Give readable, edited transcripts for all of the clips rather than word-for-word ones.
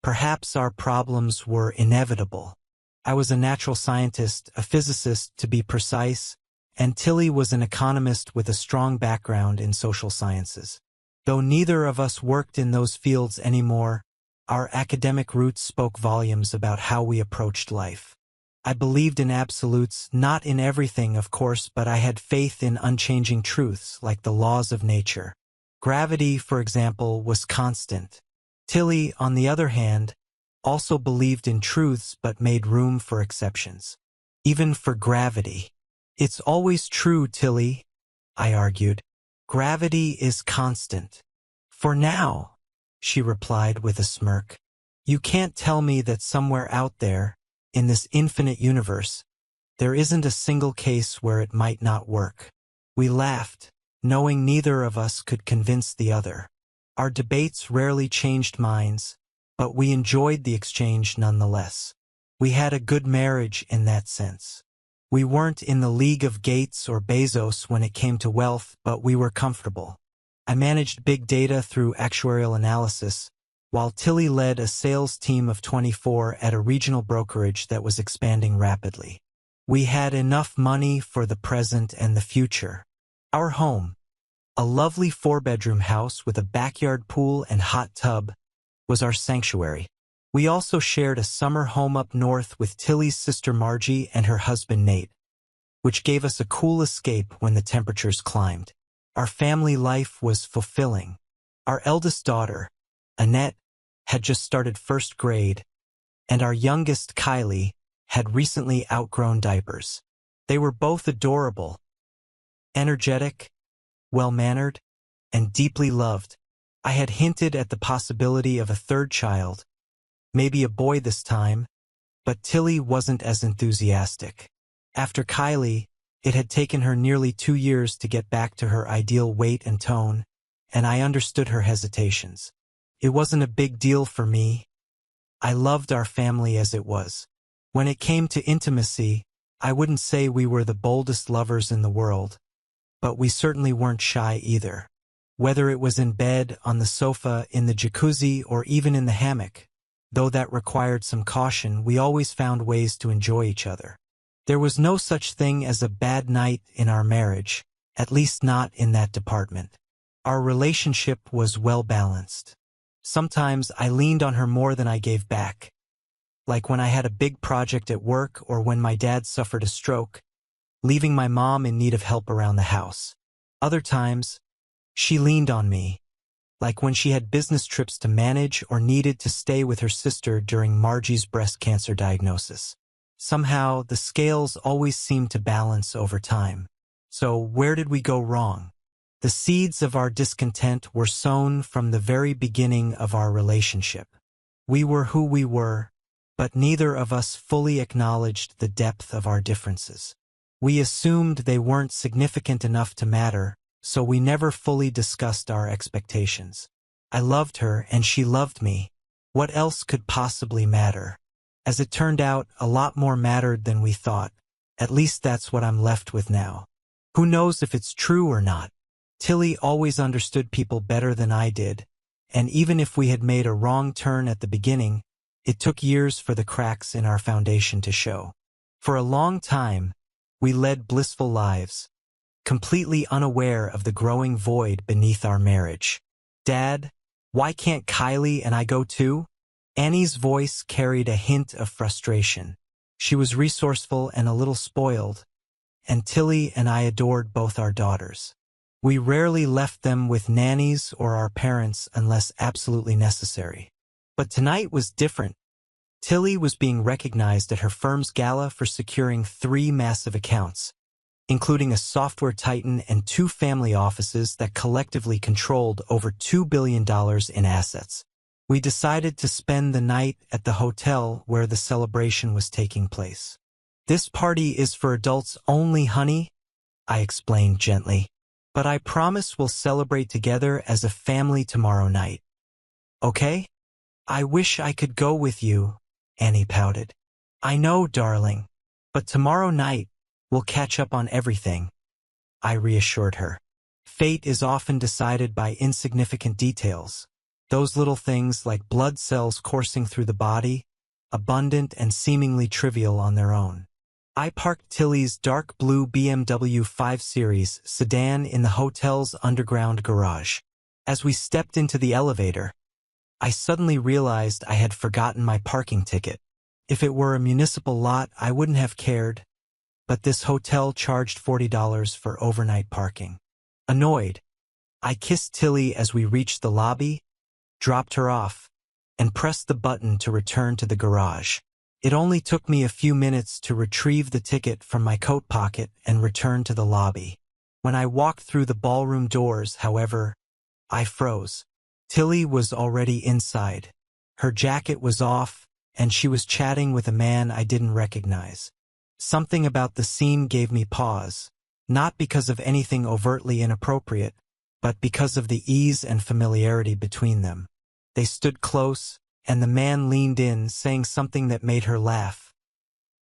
Perhaps our problems were inevitable. I was a natural scientist, a physicist to be precise, and Tilly was an economist with a strong background in social sciences. Though neither of us worked in those fields anymore, our academic roots spoke volumes about how we approached life. I believed in absolutes, not in everything, of course, but I had faith in unchanging truths like the laws of nature. Gravity, for example, was constant. Tilly, on the other hand, also believed in truths but made room for exceptions. Even for gravity. It's always true, Tilly, I argued. Gravity is constant. For now, she replied with a smirk. You can't tell me that somewhere out there, in this infinite universe, there isn't a single case where it might not work. We laughed, knowing neither of us could convince the other. Our debates rarely changed minds, but we enjoyed the exchange nonetheless. We had a good marriage in that sense. We weren't in the league of Gates or Bezos when it came to wealth, but we were comfortable. I managed big data through actuarial analysis, while Tilly led a sales team of 24 at a regional brokerage that was expanding rapidly. We had enough money for the present and the future. Our home, a lovely 4-bedroom house with a backyard pool and hot tub, was our sanctuary. We also shared a summer home up north with Tilly's sister Margie and her husband Nate, which gave us a cool escape when the temperatures climbed. Our family life was fulfilling. Our eldest daughter, Annette, had just started first grade, and our youngest, Kylie, had recently outgrown diapers. They were both adorable, energetic, well-mannered, and deeply loved. I had hinted at the possibility of a third child, maybe a boy this time, but Tilly wasn't as enthusiastic. After Kylie, it had taken her nearly 2 years to get back to her ideal weight and tone, and I understood her hesitations. It wasn't a big deal for me. I loved our family as it was. When it came to intimacy, I wouldn't say we were the boldest lovers in the world, but we certainly weren't shy either. Whether it was in bed, on the sofa, in the jacuzzi, or even in the hammock, though that required some caution, we always found ways to enjoy each other. There was no such thing as a bad night in our marriage, at least not in that department. Our relationship was well-balanced. Sometimes I leaned on her more than I gave back, like when I had a big project at work or when my dad suffered a stroke, leaving my mom in need of help around the house. Other times, she leaned on me, like when she had business trips to manage or needed to stay with her sister during Margie's breast cancer diagnosis. Somehow, the scales always seemed to balance over time. So where did we go wrong? The seeds of our discontent were sown from the very beginning of our relationship. We were who we were, but neither of us fully acknowledged the depth of our differences. We assumed they weren't significant enough to matter, so we never fully discussed our expectations. I loved her and she loved me. What else could possibly matter? As it turned out, a lot more mattered than we thought. At least that's what I'm left with now. Who knows if it's true or not? Tilly always understood people better than I did, and even if we had made a wrong turn at the beginning, it took years for the cracks in our foundation to show. For a long time, we led blissful lives, completely unaware of the growing void beneath our marriage. Dad, why can't Kylie and I go too? Annie's voice carried a hint of frustration. She was resourceful and a little spoiled, and Tilly and I adored both our daughters. We rarely left them with nannies or our parents unless absolutely necessary. But tonight was different. Tilly was being recognized at her firm's gala for securing 3 massive accounts, including a software titan and 2 family offices that collectively controlled over $2 billion in assets. We decided to spend the night at the hotel where the celebration was taking place. This party is for adults only, honey, I explained gently. But I promise we'll celebrate together as a family tomorrow night. Okay? I wish I could go with you, Annie pouted. I know, darling, but tomorrow night, we'll catch up on everything, I reassured her. Fate is often decided by insignificant details, Those little things like blood cells coursing through the body, abundant and seemingly trivial on their own. I parked Tilly's dark blue BMW 5 Series sedan in the hotel's underground garage. As we stepped into the elevator, I suddenly realized I had forgotten my parking ticket. If it were a municipal lot, I wouldn't have cared, but this hotel charged $40 for overnight parking. Annoyed, I kissed Tilly as we reached the lobby, dropped her off, and pressed the button to return to the garage. It only took me a few minutes to retrieve the ticket from my coat pocket and return to the lobby. When I walked through the ballroom doors, however, I froze. Tilly was already inside. Her jacket was off, and she was chatting with a man I didn't recognize. Something about the scene gave me pause, not because of anything overtly inappropriate, but because of the ease and familiarity between them. They stood close, and the man leaned in, saying something that made her laugh.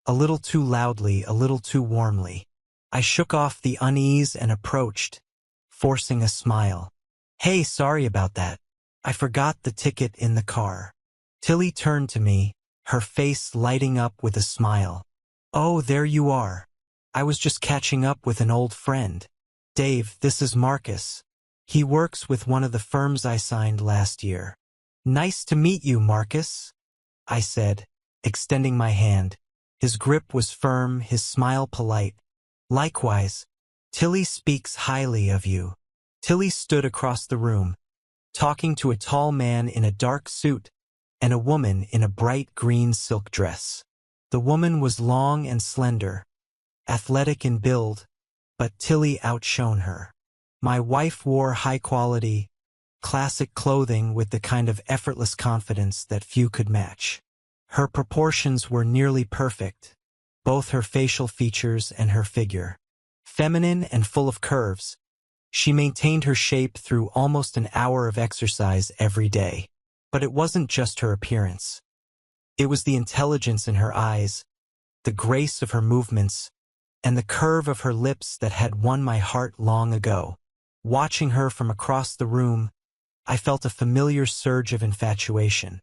A little too loudly, a little too warmly. I shook off the unease and approached, forcing a smile. "Hey, sorry about that. I forgot the ticket in the car." Tilly turned to me, her face lighting up with a smile. "Oh, there you are. I was just catching up with an old friend. Dave, this is Marcus. He works with one of the firms I signed last year." "Nice to meet you, Marcus," I said, extending my hand. His grip was firm, his smile polite. "Likewise. Tilly speaks highly of you." Tilly stood across the room, talking to a tall man in a dark suit and a woman in a bright green silk dress. The woman was long and slender, athletic in build, but Tilly outshone her. My wife wore high-quality, classic clothing with the kind of effortless confidence that few could match. Her proportions were nearly perfect, both her facial features and her figure. Feminine and full of curves, she maintained her shape through almost an hour of exercise every day. But it wasn't just her appearance. It was the intelligence in her eyes, the grace of her movements, and the curve of her lips that had won my heart long ago. Watching her from across the room, I felt a familiar surge of infatuation,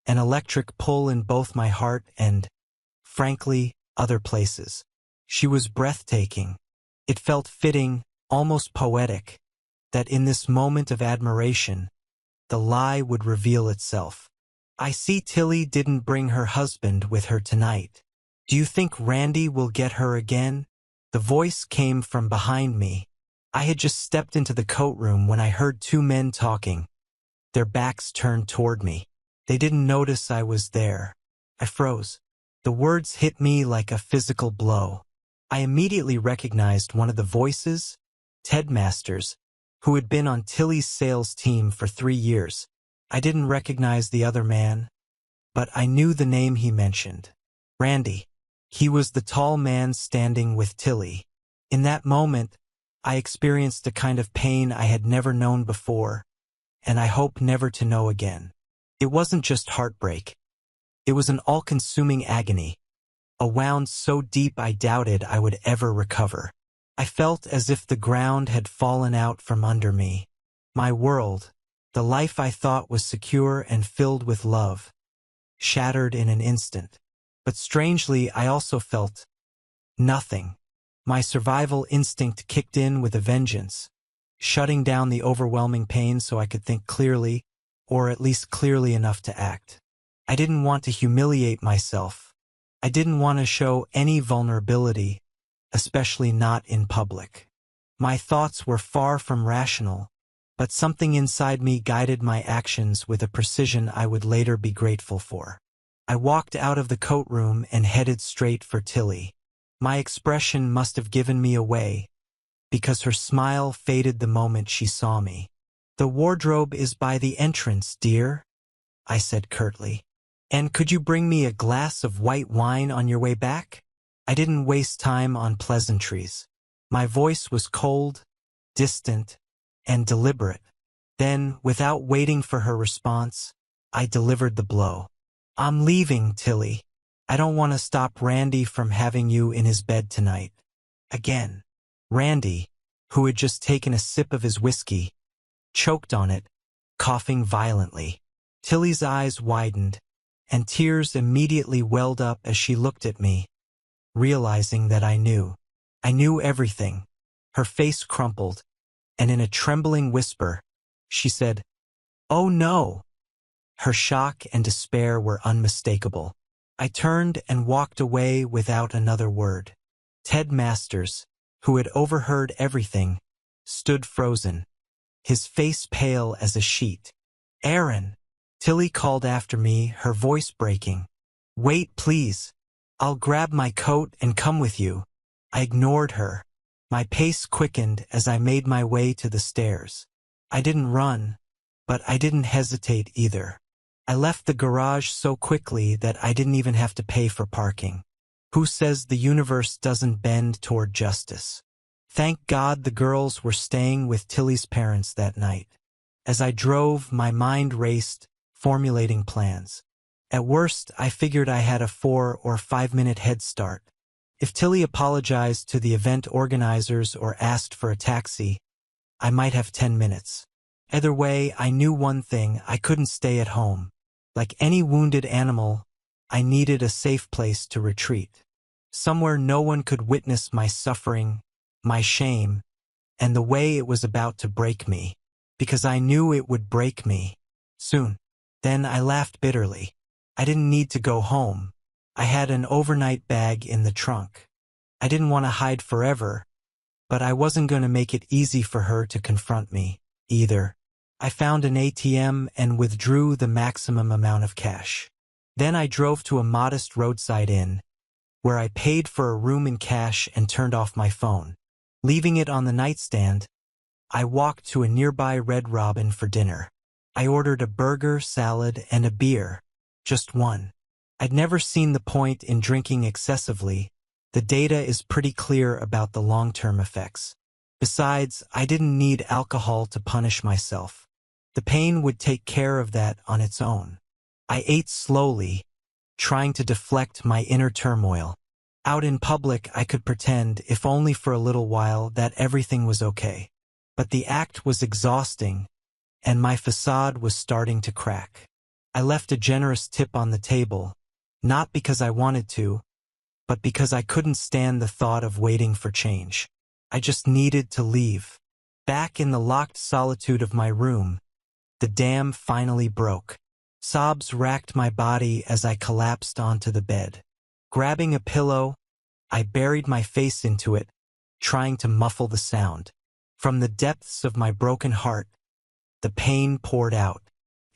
an electric pull in both my heart and, frankly, other places. She was breathtaking. It felt fitting, almost poetic, that in this moment of admiration, the lie would reveal itself. "I see Tilly didn't bring her husband with her tonight. Do you think Randy will get her again?" The voice came from behind me. I had just stepped into the coat room when I heard two men talking, their backs turned toward me. They didn't notice I was there. I froze. The words hit me like a physical blow. I immediately recognized one of the voices, Ted Masters, who had been on Tilly's sales team for 3 years. I didn't recognize the other man, but I knew the name he mentioned. Randy. He was the tall man standing with Tilly. In that moment, I experienced a kind of pain I had never known before, and I hope never to know again. It wasn't just heartbreak. It was an all-consuming agony, a wound so deep I doubted I would ever recover. I felt as if the ground had fallen out from under me. My world, the life I thought was secure and filled with love, shattered in an instant. But strangely, I also felt nothing. My survival instinct kicked in with a vengeance, shutting down the overwhelming pain so I could think clearly, or at least clearly enough to act. I didn't want to humiliate myself. I didn't want to show any vulnerability, especially not in public. My thoughts were far from rational, but something inside me guided my actions with a precision I would later be grateful for. I walked out of the coat room and headed straight for Tilly. My expression must have given me away, because her smile faded the moment she saw me. "The wardrobe is by the entrance, dear," I said curtly. "And could you bring me a glass of white wine on your way back?" I didn't waste time on pleasantries. My voice was cold, distant, and deliberate. Then, without waiting for her response, I delivered the blow. "I'm leaving, Tilly. I don't want to stop Randy from having you in his bed tonight." Again. Randy, who had just taken a sip of his whiskey, choked on it, coughing violently. Tilly's eyes widened, and tears immediately welled up as she looked at me, realizing that I knew. I knew everything. Her face crumpled, and in a trembling whisper, she said, "Oh no!" Her shock and despair were unmistakable. I turned and walked away without another word. Ted Masters, who had overheard everything, stood frozen, his face pale as a sheet. "Aaron!" Tilly called after me, her voice breaking. "Wait, please. I'll grab my coat and come with you." I ignored her. My pace quickened as I made my way to the stairs. I didn't run, but I didn't hesitate either. I left the garage so quickly that I didn't even have to pay for parking. Who says the universe doesn't bend toward justice? Thank God the girls were staying with Tilly's parents that night. As I drove, my mind raced, formulating plans. At worst, I figured I had a 4 or 5 minute head start. If Tilly apologized to the event organizers or asked for a taxi, I might have 10 minutes. Either way, I knew one thing: I couldn't stay at home. Like any wounded animal, I needed a safe place to retreat. Somewhere no one could witness my suffering, my shame, and the way it was about to break me. Because I knew it would break me. Soon. Then I laughed bitterly. I didn't need to go home. I had an overnight bag in the trunk. I didn't want to hide forever, but I wasn't going to make it easy for her to confront me, either. I found an ATM and withdrew the maximum amount of cash. Then I drove to a modest roadside inn, where I paid for a room in cash and turned off my phone. Leaving it on the nightstand, I walked to a nearby Red Robin for dinner. I ordered a burger, salad, and a beer. Just one. I'd never seen the point in drinking excessively. The data is pretty clear about the long-term effects. Besides, I didn't need alcohol to punish myself. The pain would take care of that on its own. I ate slowly, trying to deflect my inner turmoil. Out in public, I could pretend, if only for a little while, that everything was okay. But the act was exhausting, and my facade was starting to crack. I left a generous tip on the table, not because I wanted to, but because I couldn't stand the thought of waiting for change. I just needed to leave. Back in the locked solitude of my room, the dam finally broke. Sobs racked my body as I collapsed onto the bed. Grabbing a pillow, I buried my face into it, trying to muffle the sound. From the depths of my broken heart, the pain poured out.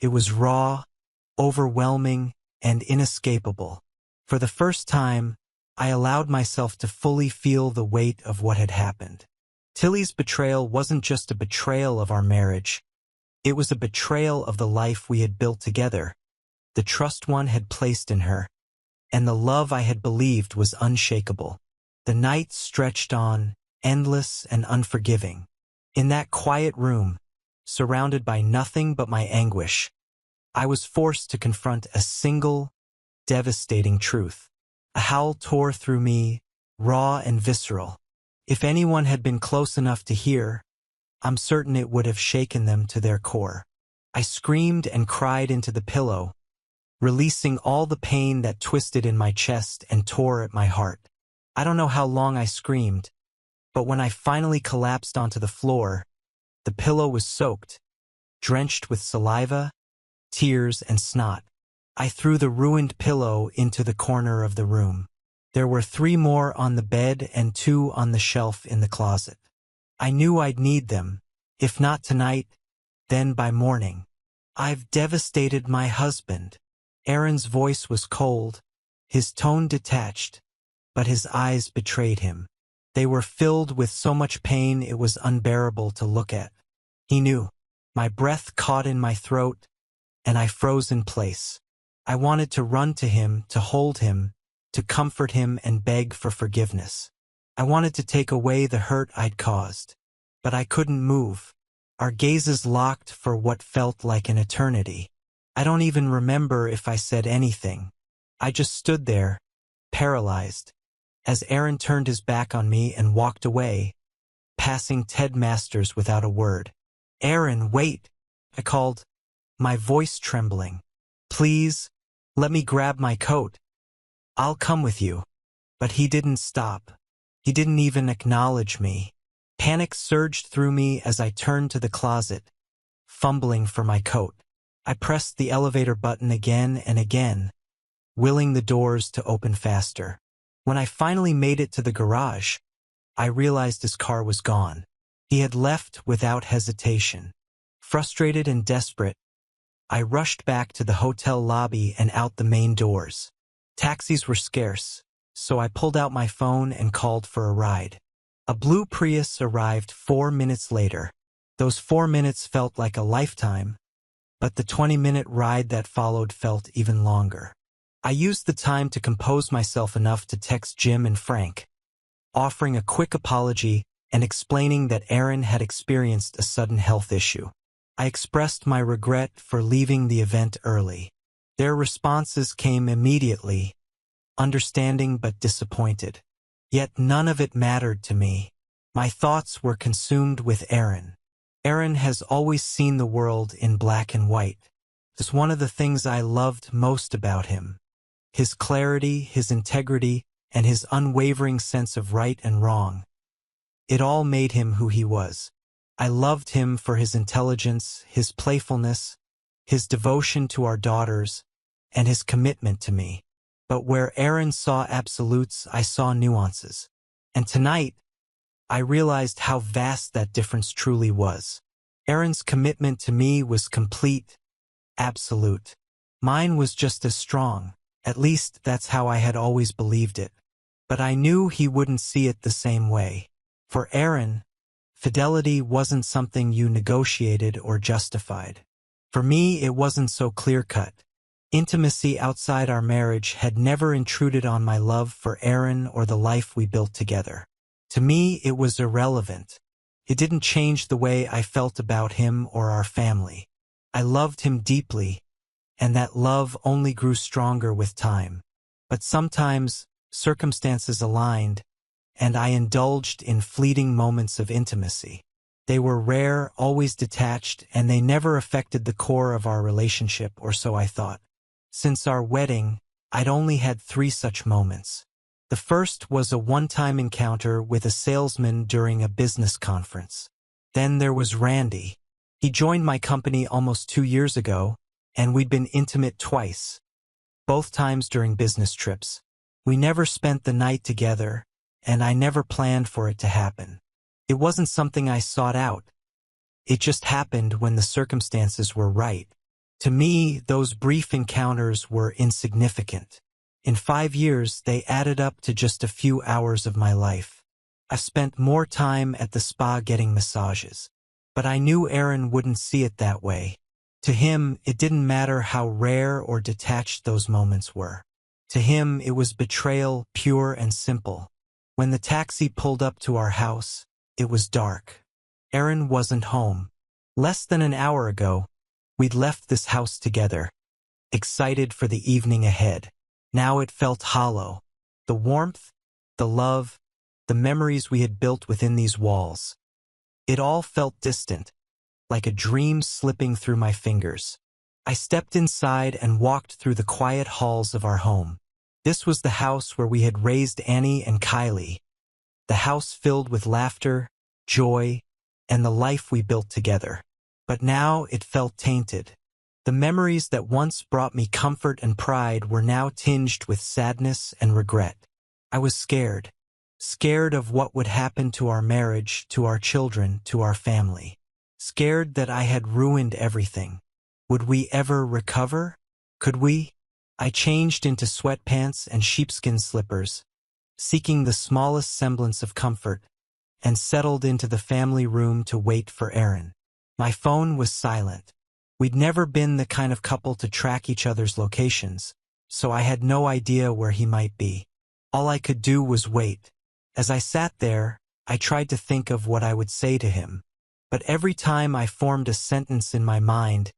It was raw, overwhelming, and inescapable. For the first time, I allowed myself to fully feel the weight of what had happened. Tilly's betrayal wasn't just a betrayal of our marriage. It was a betrayal of the life we had built together, the trust one had placed in her, and the love I had believed was unshakable. The night stretched on, endless and unforgiving. In that quiet room, surrounded by nothing but my anguish, I was forced to confront a single, devastating truth. A howl tore through me, raw and visceral. If anyone had been close enough to hear, I'm certain it would have shaken them to their core. I screamed and cried into the pillow, releasing all the pain that twisted in my chest and tore at my heart. I don't know how long I screamed, but when I finally collapsed onto the floor, the pillow was soaked, drenched with saliva, tears, and snot. I threw the ruined pillow into the corner of the room. There were 3 more on the bed and 2 on the shelf in the closet. I knew I'd need them, if not tonight, then by morning. "I've devastated my husband." Aaron's voice was cold, his tone detached, but his eyes betrayed him. They were filled with so much pain it was unbearable to look at. He knew. My breath caught in my throat, and I froze in place. I wanted to run to him, to hold him, to comfort him and beg for forgiveness. I wanted to take away the hurt I'd caused, but I couldn't move. Our gazes locked for what felt like an eternity. I don't even remember if I said anything. I just stood there, paralyzed, as Aaron turned his back on me and walked away, passing Ted Masters without a word. "Aaron, wait!" I called, my voice trembling. "Please, let me grab my coat. I'll come with you." But he didn't stop. He didn't even acknowledge me. Panic surged through me as I turned to the closet, fumbling for my coat. I pressed the elevator button again and again, willing the doors to open faster. When I finally made it to the garage, I realized his car was gone. He had left without hesitation. Frustrated and desperate, I rushed back to the hotel lobby and out the main doors. Taxis were scarce, so I pulled out my phone and called for a ride. A blue Prius arrived 4 minutes later. Those 4 minutes felt like a lifetime, but the 20-minute ride that followed felt even longer. I used the time to compose myself enough to text Jim and Frank, offering a quick apology and explaining that Aaron had experienced a sudden health issue. I expressed my regret for leaving the event early. Their responses came immediately, understanding but disappointed. Yet none of it mattered to me. My thoughts were consumed with Aaron. Aaron has always seen the world in black and white. It's one of the things I loved most about him. His clarity, his integrity, and his unwavering sense of right and wrong. It all made him who he was. I loved him for his intelligence, his playfulness, his devotion to our daughters, and his commitment to me. But where Aaron saw absolutes, I saw nuances. And tonight, I realized how vast that difference truly was. Aaron's commitment to me was complete, absolute. Mine was just as strong. At least that's how I had always believed it. But I knew he wouldn't see it the same way. For Aaron, fidelity wasn't something you negotiated or justified. For me, it wasn't so clear-cut. Intimacy outside our marriage had never intruded on my love for Aaron or the life we built together. To me, it was irrelevant. It didn't change the way I felt about him or our family. I loved him deeply, and that love only grew stronger with time. But sometimes, circumstances aligned, and I indulged in fleeting moments of intimacy. They were rare, always detached, and they never affected the core of our relationship, or so I thought. Since our wedding, I'd only had 3 such moments. The first was a one-time encounter with a salesman during a business conference. Then there was Randy. He joined my company almost 2 years ago, and we'd been intimate twice, both times during business trips. We never spent the night together, and I never planned for it to happen. It wasn't something I sought out. It just happened when the circumstances were right. To me, those brief encounters were insignificant. In 5 years, they added up to just a few hours of my life. I spent more time at the spa getting massages. But I knew Aaron wouldn't see it that way. To him, it didn't matter how rare or detached those moments were. To him, it was betrayal, pure and simple. When the taxi pulled up to our house, it was dark. Aaron wasn't home. Less than an hour ago, we'd left this house together, excited for the evening ahead. Now it felt hollow. The warmth, the love, the memories we had built within these walls. It all felt distant, like a dream slipping through my fingers. I stepped inside and walked through the quiet halls of our home. This was the house where we had raised Annie and Kylie, the house filled with laughter, joy, and the life we built together. But now it felt tainted. The memories that once brought me comfort and pride were now tinged with sadness and regret. I was scared. Scared of what would happen to our marriage, to our children, to our family. Scared that I had ruined everything. Would we ever recover? Could we? I changed into sweatpants and sheepskin slippers, seeking the smallest semblance of comfort, and settled into the family room to wait for Aaron. My phone was silent. We'd never been the kind of couple to track each other's locations, so I had no idea where he might be. All I could do was wait. As I sat there, I tried to think of what I would say to him, but every time I formed a sentence in my mind,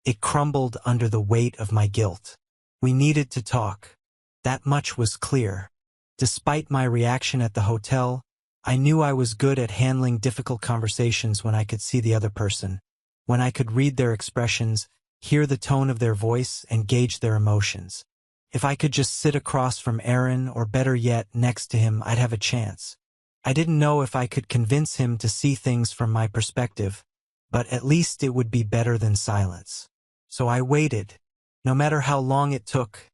it crumbled under the weight of my guilt. We needed to talk. That much was clear. Despite my reaction at the hotel, I knew I was good at handling difficult conversations when I could see the other person, when I could read their expressions hear the tone of their voice, and gauge their emotions. If I could just sit across from Aaron, or better yet, next to him, I'd have a chance. I didn't know if I could convince him to see things from my perspective, but at least it would be better than silence. So I waited. No matter how long it took,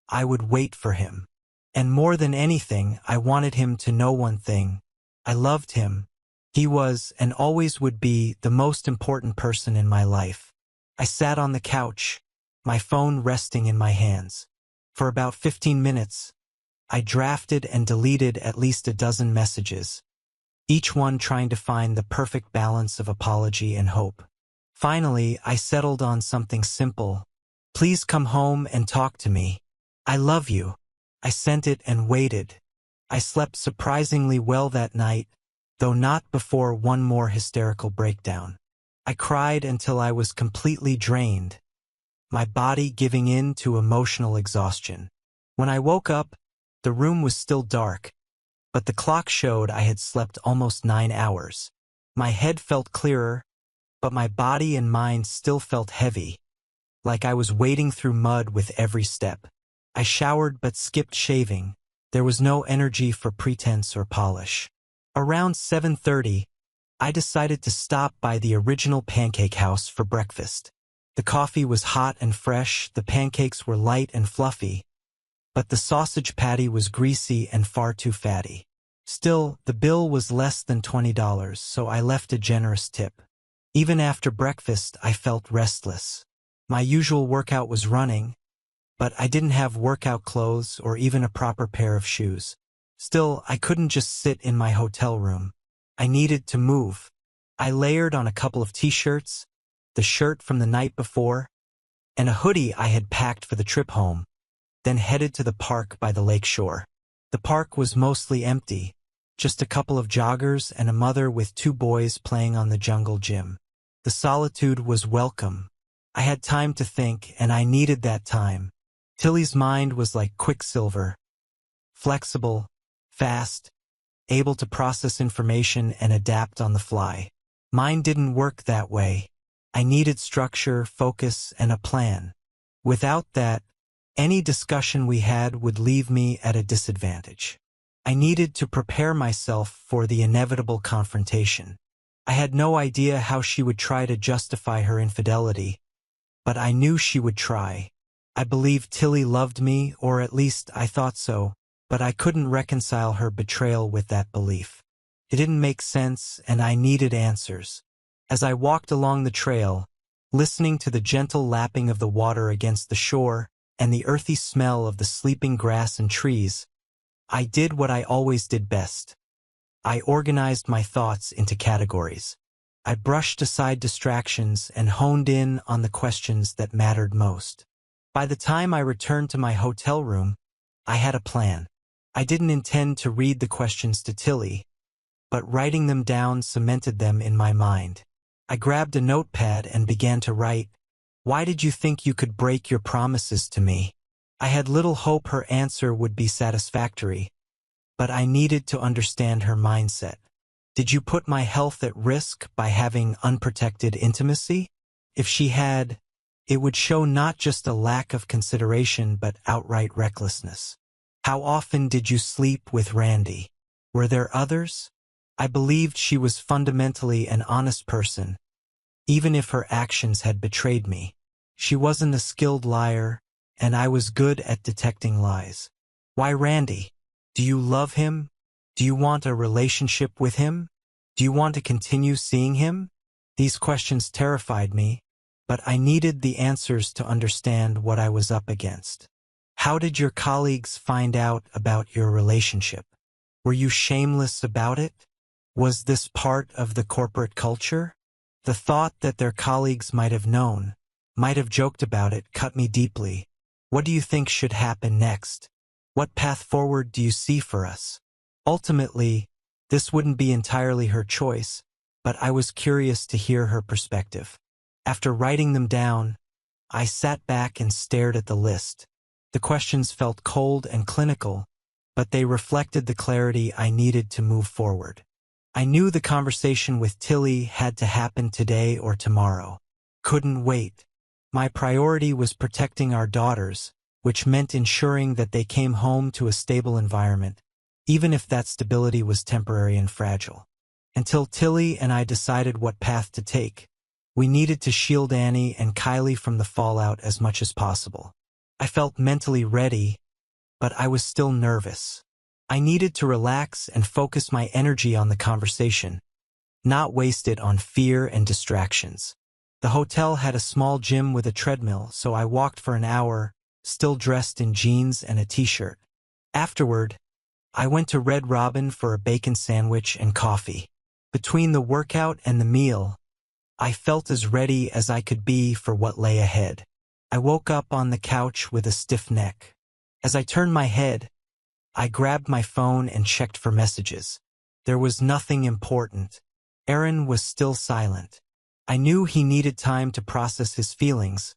I would wait for him. And more than anything, I wanted him to know one thing. I loved him. He was, and always would be, the most important person in my life. I sat on the couch, my phone resting in my hands. For about 15 minutes, I drafted and deleted at least a dozen messages, each one trying to find the perfect balance of apology and hope. Finally, I settled on something simple. Please come home and talk to me. I love you. I sent it and waited. I slept surprisingly well that night, though not before one more hysterical breakdown. I cried until I was completely drained, my body giving in to emotional exhaustion. When I woke up, the room was still dark, but the clock showed I had slept almost 9 hours. My head felt clearer, but my body and mind still felt heavy, like I was wading through mud with every step. I showered but skipped shaving. There was no energy for pretense or polish. Around 7:30, I decided to stop by the original pancake house for breakfast. The coffee was hot and fresh, the pancakes were light and fluffy, but the sausage patty was greasy and far too fatty. Still, the bill was less than $20, so I left a generous tip. Even after breakfast, I felt restless. My usual workout was running, but I didn't have workout clothes or even a proper pair of shoes. Still, I couldn't just sit in my hotel room. I needed to move. I layered on a couple of t-shirts, the shirt from the night before, and a hoodie I had packed for the trip home, then headed to the park by the lake shore. The park was mostly empty, just a couple of joggers and a mother with 2 boys playing on the jungle gym. The solitude was welcome. I had time to think, and I needed that time. Tilly's mind was like quicksilver, flexible, fast, able to process information and adapt on the fly. Mine didn't work that way. I needed structure, focus, and a plan. Without that, any discussion we had would leave me at a disadvantage. I needed to prepare myself for the inevitable confrontation. I had no idea how she would try to justify her infidelity, but I knew she would try. I believed Tilly loved me, or at least I thought so, but I couldn't reconcile her betrayal with that belief. It didn't make sense, and I needed answers. As I walked along the trail, listening to the gentle lapping of the water against the shore and the earthy smell of the sleeping grass and trees, I did what I always did best. I organized my thoughts into categories. I brushed aside distractions and honed in on the questions that mattered most. By the time I returned to my hotel room, I had a plan. I didn't intend to read the questions to Tilly, but writing them down cemented them in my mind. I grabbed a notepad and began to write, "Why did you think you could break your promises to me?" I had little hope her answer would be satisfactory, but I needed to understand her mindset. Did you put my health at risk by having unprotected intimacy? If she had, it would show not just a lack of consideration but outright recklessness. How often did you sleep with Randy? Were there others? I believed she was fundamentally an honest person, even if her actions had betrayed me. She wasn't a skilled liar, and I was good at detecting lies. Why Randy? Do you love him? Do you want a relationship with him? Do you want to continue seeing him? These questions terrified me, but I needed the answers to understand what I was up against. How did your colleagues find out about your relationship? Were you shameless about it? Was this part of the corporate culture? The thought that their colleagues might have known, might have joked about it, cut me deeply. What do you think should happen next? What path forward do you see for us? Ultimately, this wouldn't be entirely her choice, but I was curious to hear her perspective. After writing them down, I sat back and stared at the list. The questions felt cold and clinical, but they reflected the clarity I needed to move forward. I knew the conversation with Tilly had to happen today or tomorrow. Couldn't wait. My priority was protecting our daughters, which meant ensuring that they came home to a stable environment, even if that stability was temporary and fragile. Until Tilly and I decided what path to take, we needed to shield Annie and Kylie from the fallout as much as possible. I felt mentally ready, but I was still nervous. I needed to relax and focus my energy on the conversation, not waste it on fear and distractions. The hotel had a small gym with a treadmill, so I walked for an hour, still dressed in jeans and a t-shirt. Afterward, I went to Red Robin for a bacon sandwich and coffee. Between the workout and the meal, I felt as ready as I could be for what lay ahead. I woke up on the couch with a stiff neck. As I turned my head, I grabbed my phone and checked for messages. There was nothing important. Aaron was still silent. I knew he needed time to process his feelings,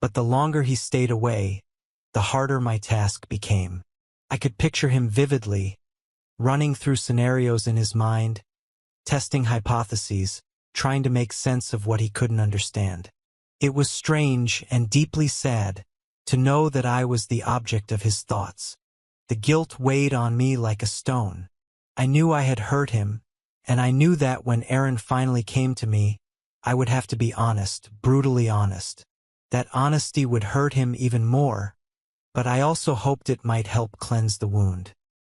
but the longer he stayed away, the harder my task became. I could picture him vividly, running through scenarios in his mind, testing hypotheses, trying to make sense of what he couldn't understand. It was strange and deeply sad to know that I was the object of his thoughts. The guilt weighed on me like a stone. I knew I had hurt him, and I knew that when Aaron finally came to me, I would have to be honest, brutally honest. That honesty would hurt him even more, but I also hoped it might help cleanse the wound.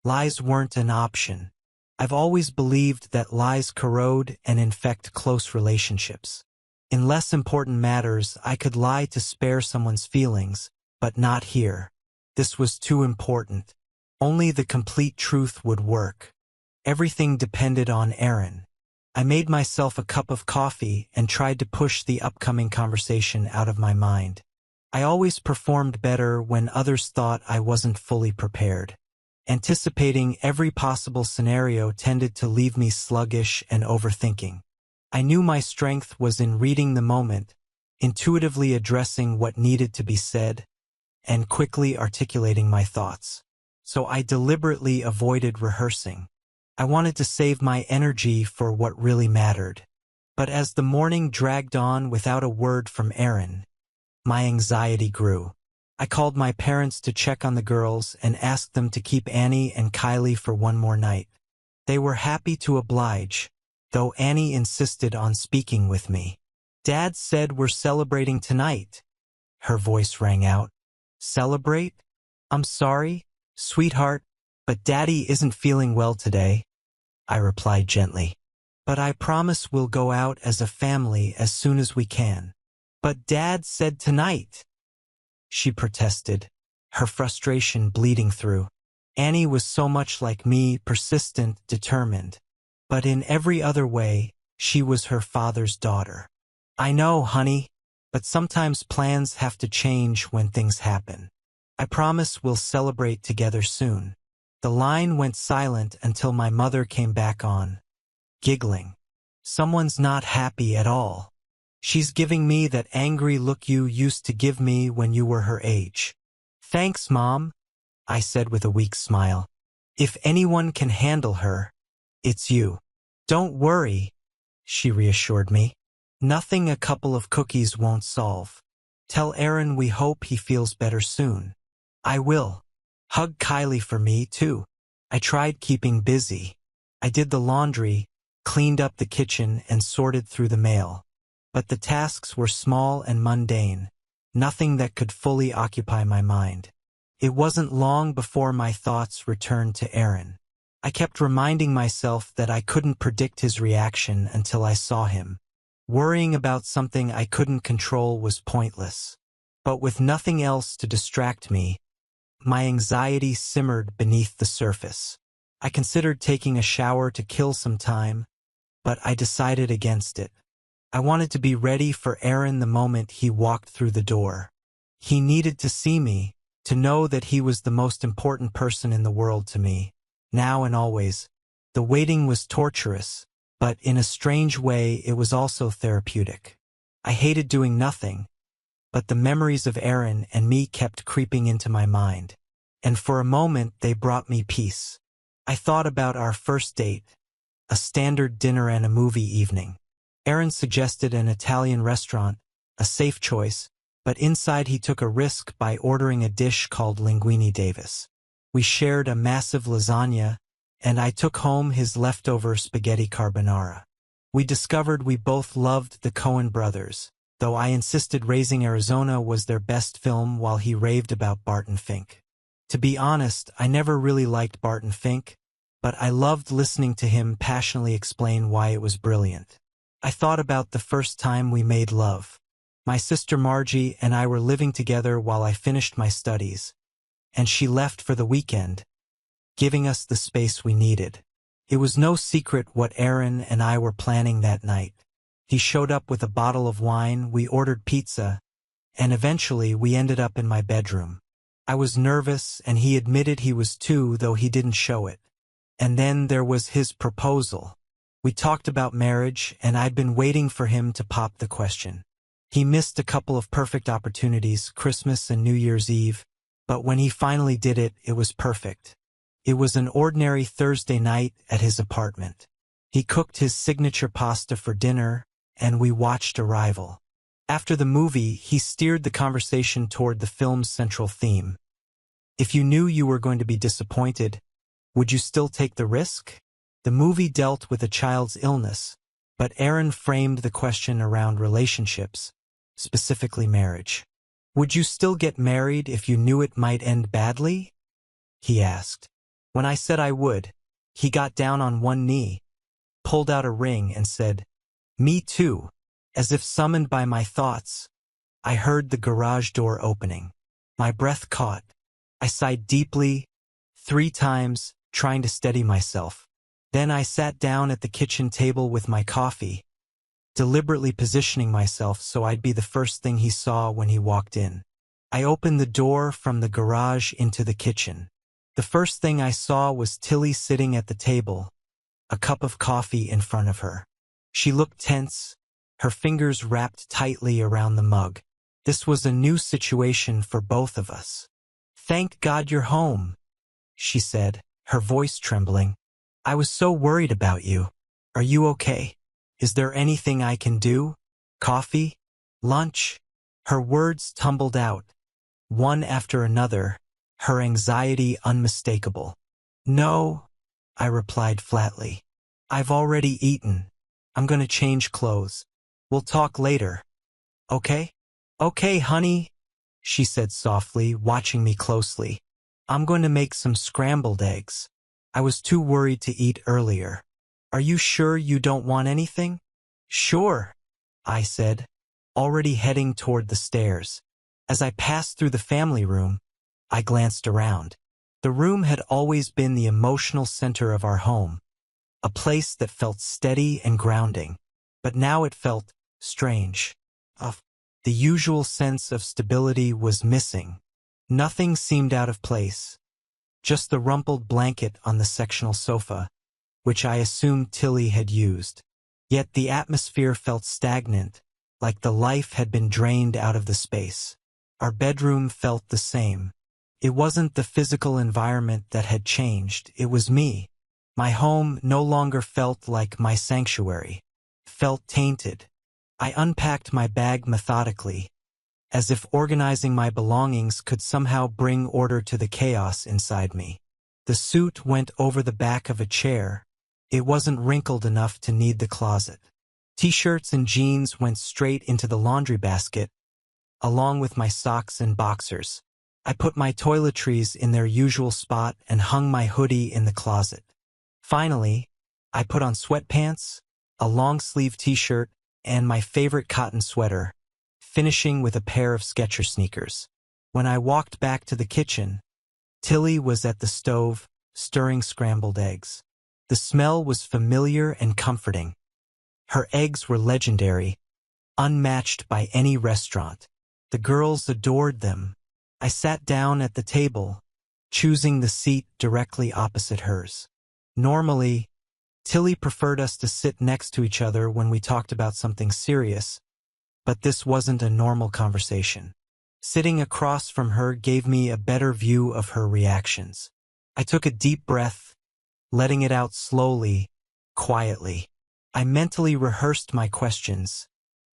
Lies weren't an option. I've always believed that lies corrode and infect close relationships. In less important matters, I could lie to spare someone's feelings, but not here. This was too important. Only the complete truth would work. Everything depended on Aaron. I made myself a cup of coffee and tried to push the upcoming conversation out of my mind. I always performed better when others thought I wasn't fully prepared. Anticipating every possible scenario tended to leave me sluggish and overthinking. I knew my strength was in reading the moment, intuitively addressing what needed to be said, and quickly articulating my thoughts. So I deliberately avoided rehearsing. I wanted to save my energy for what really mattered. But as the morning dragged on without a word from Aaron, my anxiety grew. I called my parents to check on the girls and asked them to keep Annie and Kylie for one more night. They were happy to oblige, though Annie insisted on speaking with me. Dad said we're celebrating tonight. Her voice rang out. Celebrate? I'm sorry, sweetheart, but Daddy isn't feeling well today, I replied gently. But I promise we'll go out as a family as soon as we can. But Dad said tonight, she protested, her frustration bleeding through. Annie was so much like me, persistent, determined. But in every other way, she was her father's daughter. I know, honey, but sometimes plans have to change when things happen. I promise we'll celebrate together soon. The line went silent until my mother came back on, giggling. Someone's not happy at all. She's giving me that angry look you used to give me when you were her age. Thanks, Mom, I said with a weak smile. If anyone can handle her, it's you. Don't worry, she reassured me. Nothing a couple of cookies won't solve. Tell Aaron we hope he feels better soon. I will. Hug Kylie for me, too. I tried keeping busy. I did the laundry, cleaned up the kitchen, and sorted through the mail. But the tasks were small and mundane, nothing that could fully occupy my mind. It wasn't long before my thoughts returned to Aaron. I kept reminding myself that I couldn't predict his reaction until I saw him. Worrying about something I couldn't control was pointless. But with nothing else to distract me, my anxiety simmered beneath the surface. I considered taking a shower to kill some time, but I decided against it. I wanted to be ready for Aaron the moment he walked through the door. He needed to see me, to know that he was the most important person in the world to me, now and always. The waiting was torturous, but in a strange way it was also therapeutic. I hated doing nothing, but the memories of Aaron and me kept creeping into my mind, and for a moment they brought me peace. I thought about our first date, a standard dinner and a movie evening. Aaron suggested an Italian restaurant, a safe choice, but inside he took a risk by ordering a dish called Linguine Davis. We shared a massive lasagna, and I took home his leftover spaghetti carbonara. We discovered we both loved the Coen brothers, though I insisted Raising Arizona was their best film while he raved about Barton Fink. To be honest, I never really liked Barton Fink, but I loved listening to him passionately explain why it was brilliant. I thought about the first time we made love. My sister Margie and I were living together while I finished my studies, and she left for the weekend, giving us the space we needed. It was no secret what Aaron and I were planning that night. He showed up with a bottle of wine, we ordered pizza, and eventually we ended up in my bedroom. I was nervous, and he admitted he was too, though he didn't show it. And then there was his proposal. We talked about marriage, and I'd been waiting for him to pop the question. He missed a couple of perfect opportunities, Christmas and New Year's Eve, but when he finally did it, it was perfect. It was an ordinary Thursday night at his apartment. He cooked his signature pasta for dinner, and we watched Arrival. After the movie, he steered the conversation toward the film's central theme. If you knew you were going to be disappointed, would you still take the risk? The movie dealt with a child's illness, but Aaron framed the question around relationships, specifically marriage. Would you still get married if you knew it might end badly? He asked. When I said I would, he got down on one knee, pulled out a ring, and said, "Me too." As if summoned by my thoughts, I heard the garage door opening. My breath caught. I sighed deeply, 3 times, trying to steady myself. Then I sat down at the kitchen table with my coffee, deliberately positioning myself so I'd be the first thing he saw when he walked in. I opened the door from the garage into the kitchen. The first thing I saw was Tilly sitting at the table, a cup of coffee in front of her. She looked tense, her fingers wrapped tightly around the mug. This was a new situation for both of us. "Thank God you're home," she said, her voice trembling. "I was so worried about you. Are you okay? Is there anything I can do? Coffee? Lunch?" Her words tumbled out, one after another, her anxiety unmistakable. "No," I replied flatly. "I've already eaten. I'm going to change clothes. We'll talk later. Okay?" "Okay, honey," she said softly, watching me closely. "I'm going to make some scrambled eggs. I was too worried to eat earlier. Are you sure you don't want anything?" "Sure," I said, already heading toward the stairs. As I passed through the family room, I glanced around. The room had always been the emotional center of our home, a place that felt steady and grounding, but now it felt strange. The usual sense of stability was missing. Nothing seemed out of place, just the rumpled blanket on the sectional sofa, which I assumed Tilly had used. Yet the atmosphere felt stagnant, like the life had been drained out of the space. Our bedroom felt the same. It wasn't the physical environment that had changed, it was me. My home no longer felt like my sanctuary. It felt tainted. I unpacked my bag methodically, as if organizing my belongings could somehow bring order to the chaos inside me. The suit went over the back of a chair. It wasn't wrinkled enough to need the closet. T-shirts and jeans went straight into the laundry basket, along with my socks and boxers. I put my toiletries in their usual spot and hung my hoodie in the closet. Finally, I put on sweatpants, a long-sleeve t-shirt, and my favorite cotton sweater, finishing with a pair of Skechers sneakers. When I walked back to the kitchen, Tilly was at the stove, stirring scrambled eggs. The smell was familiar and comforting. Her eggs were legendary, unmatched by any restaurant. The girls adored them. I sat down at the table, choosing the seat directly opposite hers. Normally, Tilly preferred us to sit next to each other when we talked about something serious, but this wasn't a normal conversation. Sitting across from her gave me a better view of her reactions. I took a deep breath, letting it out slowly, quietly. I mentally rehearsed my questions,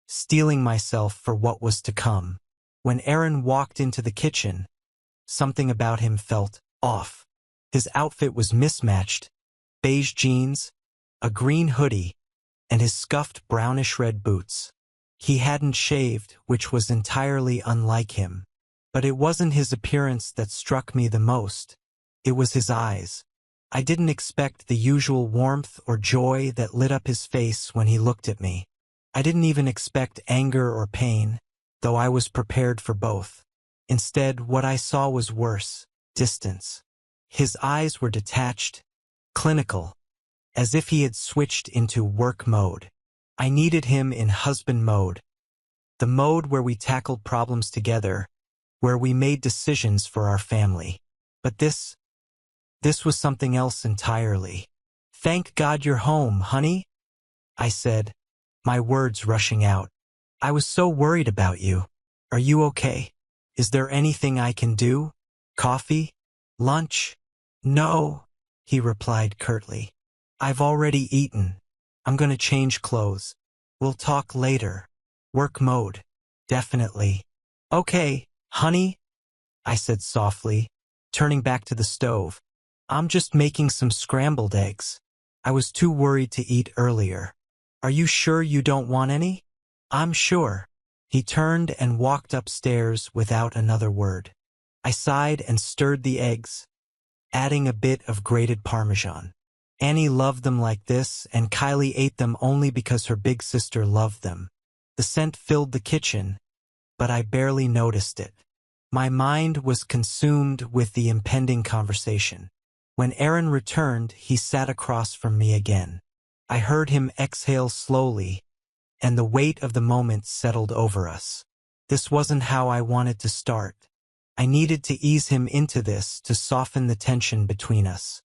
steeling myself for what was to come. When Aaron walked into the kitchen, something about him felt off. His outfit was mismatched: beige jeans, a green hoodie, and his scuffed brownish-red boots. He hadn't shaved, which was entirely unlike him. But it wasn't his appearance that struck me the most. It was his eyes. I didn't expect the usual warmth or joy that lit up his face when he looked at me. I didn't even expect anger or pain, though I was prepared for both. Instead, what I saw was worse: distance. His eyes were detached, clinical, as if he had switched into work mode. I needed him in husband mode, the mode where we tackled problems together, where we made decisions for our family. But this was something else entirely. "Thank God you're home, honey," I said, my words rushing out. "I was so worried about you. Are you okay? Is there anything I can do? Coffee? Lunch?" "No," he replied curtly. "I've already eaten. I'm gonna change clothes. We'll talk later." "Work mode. Definitely." "Okay, honey," I said softly, turning back to the stove. "I'm just making some scrambled eggs. I was too worried to eat earlier. Are you sure you don't want any?" "I'm sure." He turned and walked upstairs without another word. I sighed and stirred the eggs, adding a bit of grated Parmesan. Annie loved them like this, and Kylie ate them only because her big sister loved them. The scent filled the kitchen, but I barely noticed it. My mind was consumed with the impending conversation. When Aaron returned, he sat across from me again. I heard him exhale slowly, and the weight of the moment settled over us. This wasn't how I wanted to start. I needed to ease him into this to soften the tension between us.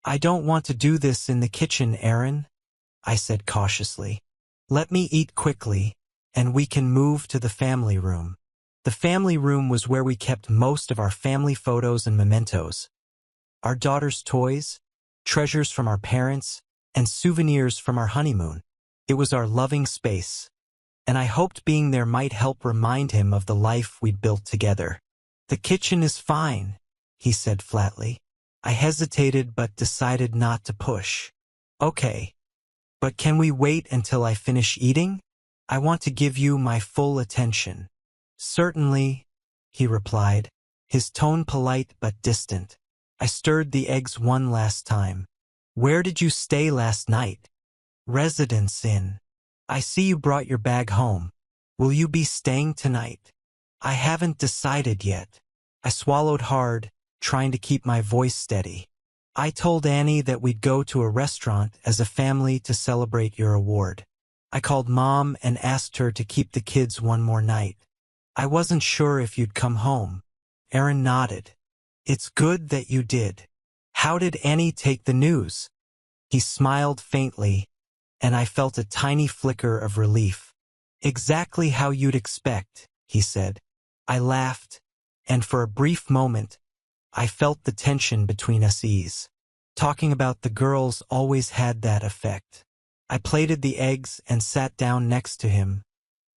"I don't want to do this in the kitchen, Aaron," I said cautiously. "Let me eat quickly, and we can move to the family room." The family room was where we kept most of our family photos and mementos. Our daughter's toys, treasures from our parents, and souvenirs from our honeymoon. It was our loving space, and I hoped being there might help remind him of the life we'd built together. "The kitchen is fine," he said flatly. I hesitated but decided not to push. "Okay, but can we wait until I finish eating? I want to give you my full attention." "Certainly," he replied, his tone polite but distant. I stirred the eggs one last time. "Where did you stay last night?" "Residence Inn." "I see you brought your bag home. Will you be staying tonight?" "I haven't decided yet." I swallowed hard, trying to keep my voice steady. "I told Annie that we'd go to a restaurant as a family to celebrate your award. I called Mom and asked her to keep the kids one more night. I wasn't sure if you'd come home." Aaron nodded. "It's good that you did. How did Annie take the news?" He smiled faintly, and I felt a tiny flicker of relief. "Exactly how you'd expect," he said. I laughed, and for a brief moment, I felt the tension between us ease. Talking about the girls always had that effect. I plated the eggs and sat down next to him,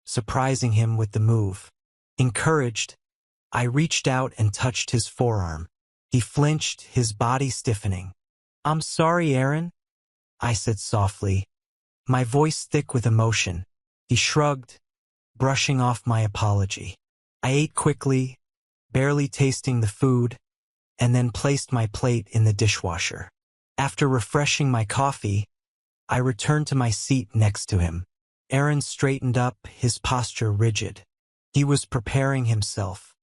surprising him with the move. Encouraged, I reached out and touched his forearm. He flinched, his body stiffening. "I'm sorry, Aaron," I said softly, my voice thick with emotion. He shrugged, brushing off my apology. I ate quickly, barely tasting the food, and then placed my plate in the dishwasher. After refreshing my coffee, I returned to my seat next to him. Aaron straightened up, his posture rigid. He was preparing himself.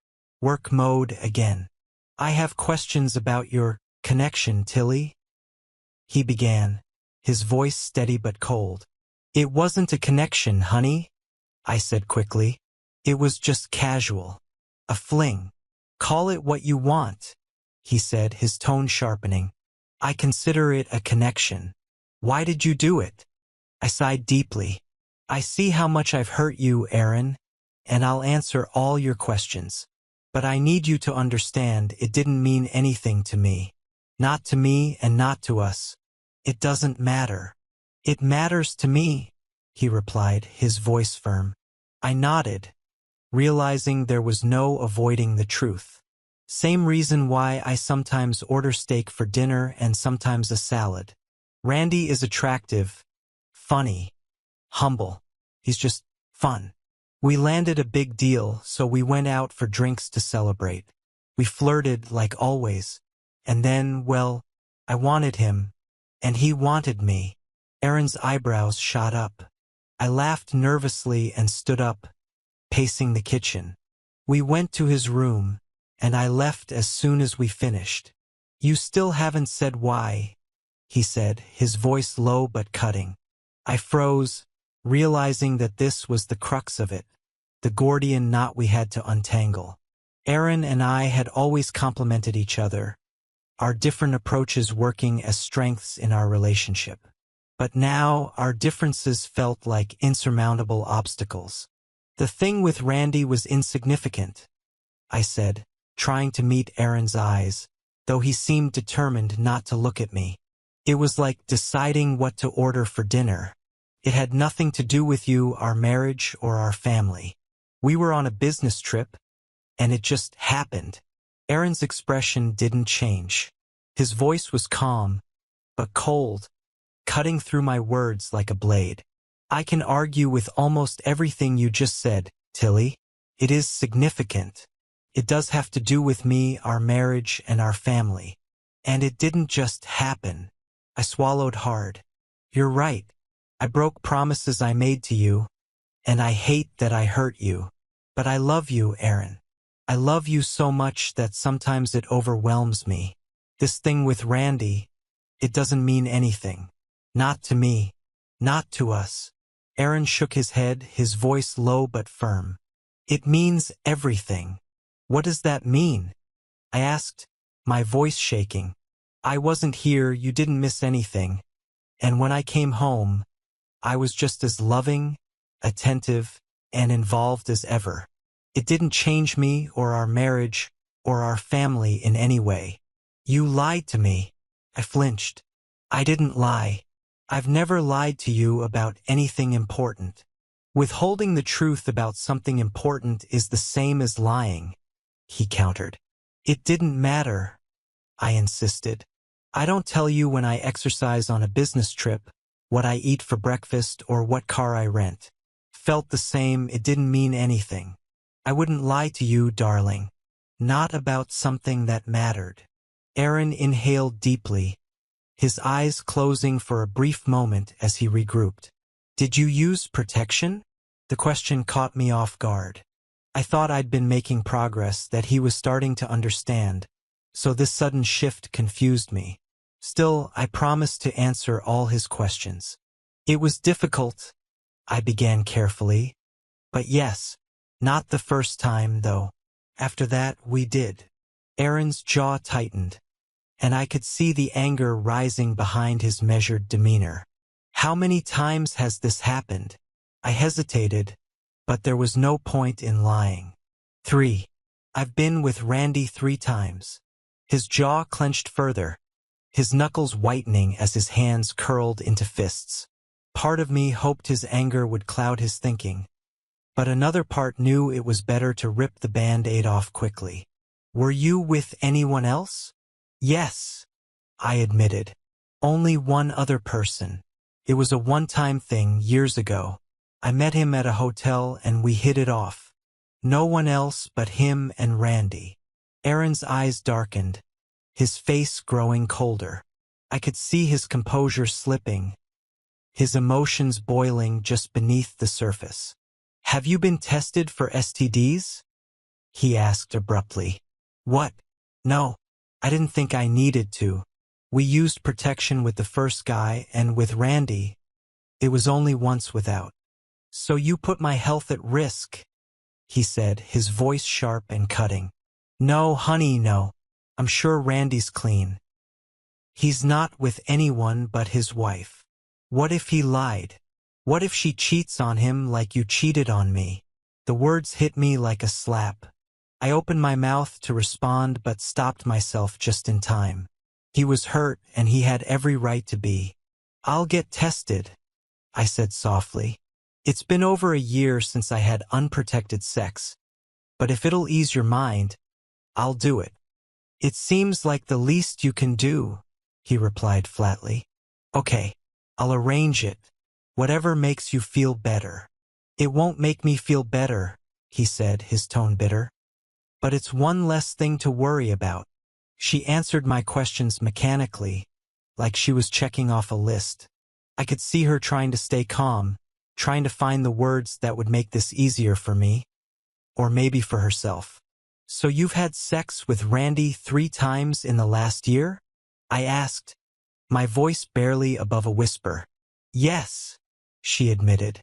Work mode again. "I have questions about your connection, Tilly," he began, his voice steady but cold. "It wasn't a connection, honey," I said quickly. "It was just casual. A fling. Call it what you want," he said, his tone sharpening. "I consider it a connection. Why did you do it?" I sighed deeply. "I see how much I've hurt you, Aaron, and I'll answer all your questions. But I need you to understand it didn't mean anything to me. Not to me and not to us. It doesn't matter." "It matters to me," he replied, his voice firm. I nodded, realizing there was no avoiding the truth. Same reason why I sometimes order steak for dinner and sometimes a salad. Randy is attractive, funny, humble. He's just fun. We landed a big deal, so we went out for drinks to celebrate. We flirted like always. And then, well, I wanted him, and he wanted me. Aaron's eyebrows shot up. I laughed nervously and stood up, pacing the kitchen. We went to his room, and I left as soon as we finished. "You still haven't said why," he said, his voice low but cutting. I froze, realizing that this was the crux of it, the Gordian knot we had to untangle. Aaron and I had always complemented each other, our different approaches working as strengths in our relationship. But now our differences felt like insurmountable obstacles. "The thing with Randy was insignificant," I said, trying to meet Aaron's eyes, though he seemed determined not to look at me. "It was like deciding what to order for dinner. It had nothing to do with you, our marriage, or our family. We were on a business trip, and it just happened." Aaron's expression didn't change. His voice was calm, but cold, cutting through my words like a blade. "I can argue with almost everything you just said, Tilly. It is significant. It does have to do with me, our marriage, and our family. And it didn't just happen." I swallowed hard. "You're right. I broke promises I made to you, and I hate that I hurt you. But I love you, Aaron. I love you so much that sometimes it overwhelms me. This thing with Randy, it doesn't mean anything. Not to me. Not to us." Aaron shook his head, his voice low but firm. "It means everything." "What does that mean?" I asked, my voice shaking. "I wasn't here, you didn't miss anything. And when I came home, I was just as loving, attentive, and involved as ever. It didn't change me or our marriage or our family in any way." "You lied to me." I flinched. "I didn't lie. I've never lied to you about anything important. Withholding the truth about something important is the same as lying," he countered. "It didn't matter," I insisted. "I don't tell you when I exercise on a business trip, what I eat for breakfast, or what car I rent. Felt the same, it didn't mean anything. I wouldn't lie to you, darling. Not about something that mattered." Aaron inhaled deeply, his eyes closing for a brief moment as he regrouped. "Did you use protection?" The question caught me off guard. I thought I'd been making progress, that he was starting to understand, so this sudden shift confused me. Still, I promised to answer all his questions. "It was difficult," I began carefully. "But yes, not the first time, though. After that, we did." Aaron's jaw tightened, and I could see the anger rising behind his measured demeanor. "How many times has this happened?" I hesitated, but there was no point in lying. "3. I've been with Randy 3 times. His jaw clenched further, his knuckles whitening as his hands curled into fists. Part of me hoped his anger would cloud his thinking, but another part knew it was better to rip the Band-Aid off quickly. "Were you with anyone else?" "Yes," I admitted. "Only one other person. It was a one-time thing years ago. I met him at a hotel and we hit it off. No one else but him and Randy." Aaron's eyes darkened, his face growing colder. I could see his composure slipping, his emotions boiling just beneath the surface. "Have you been tested for STDs?" he asked abruptly. "What? No. I didn't think I needed to. We used protection with the first guy, and with Randy, it was only once without." "So you put my health at risk," he said, his voice sharp and cutting. "No, honey, no. I'm sure Randy's clean. He's not with anyone but his wife." "What if he lied? What if she cheats on him like you cheated on me?" The words hit me like a slap. I opened my mouth to respond but stopped myself just in time. He was hurt and he had every right to be. "I'll get tested," I said softly. "It's been over a year since I had unprotected sex. But if it'll ease your mind, I'll do it. It seems like the least you can do, he replied flatly. Okay, I'll arrange it. Whatever makes you feel better. It won't make me feel better, he said, his tone bitter. But it's one less thing to worry about. She answered my questions mechanically, like she was checking off a list. I could see her trying to stay calm, trying to find the words that would make this easier for me, or maybe for herself. So you've had sex with Randy 3 times in the last year? I asked, my voice barely above a whisper. Yes, she admitted.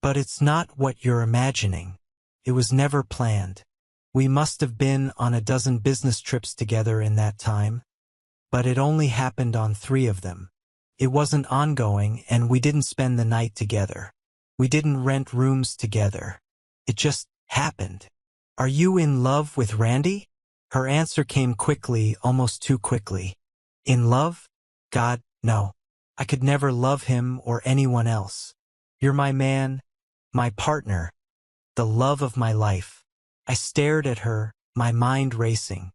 But it's not what you're imagining. It was never planned. We must have been on a dozen business trips together in that time, but it only happened on 3 of them. It wasn't ongoing, and we didn't spend the night together. We didn't rent rooms together. It just happened. Are you in love with Randy? Her answer came quickly, almost too quickly. In love? God, no. I could never love him or anyone else. You're my man, my partner, the love of my life. I stared at her, my mind racing.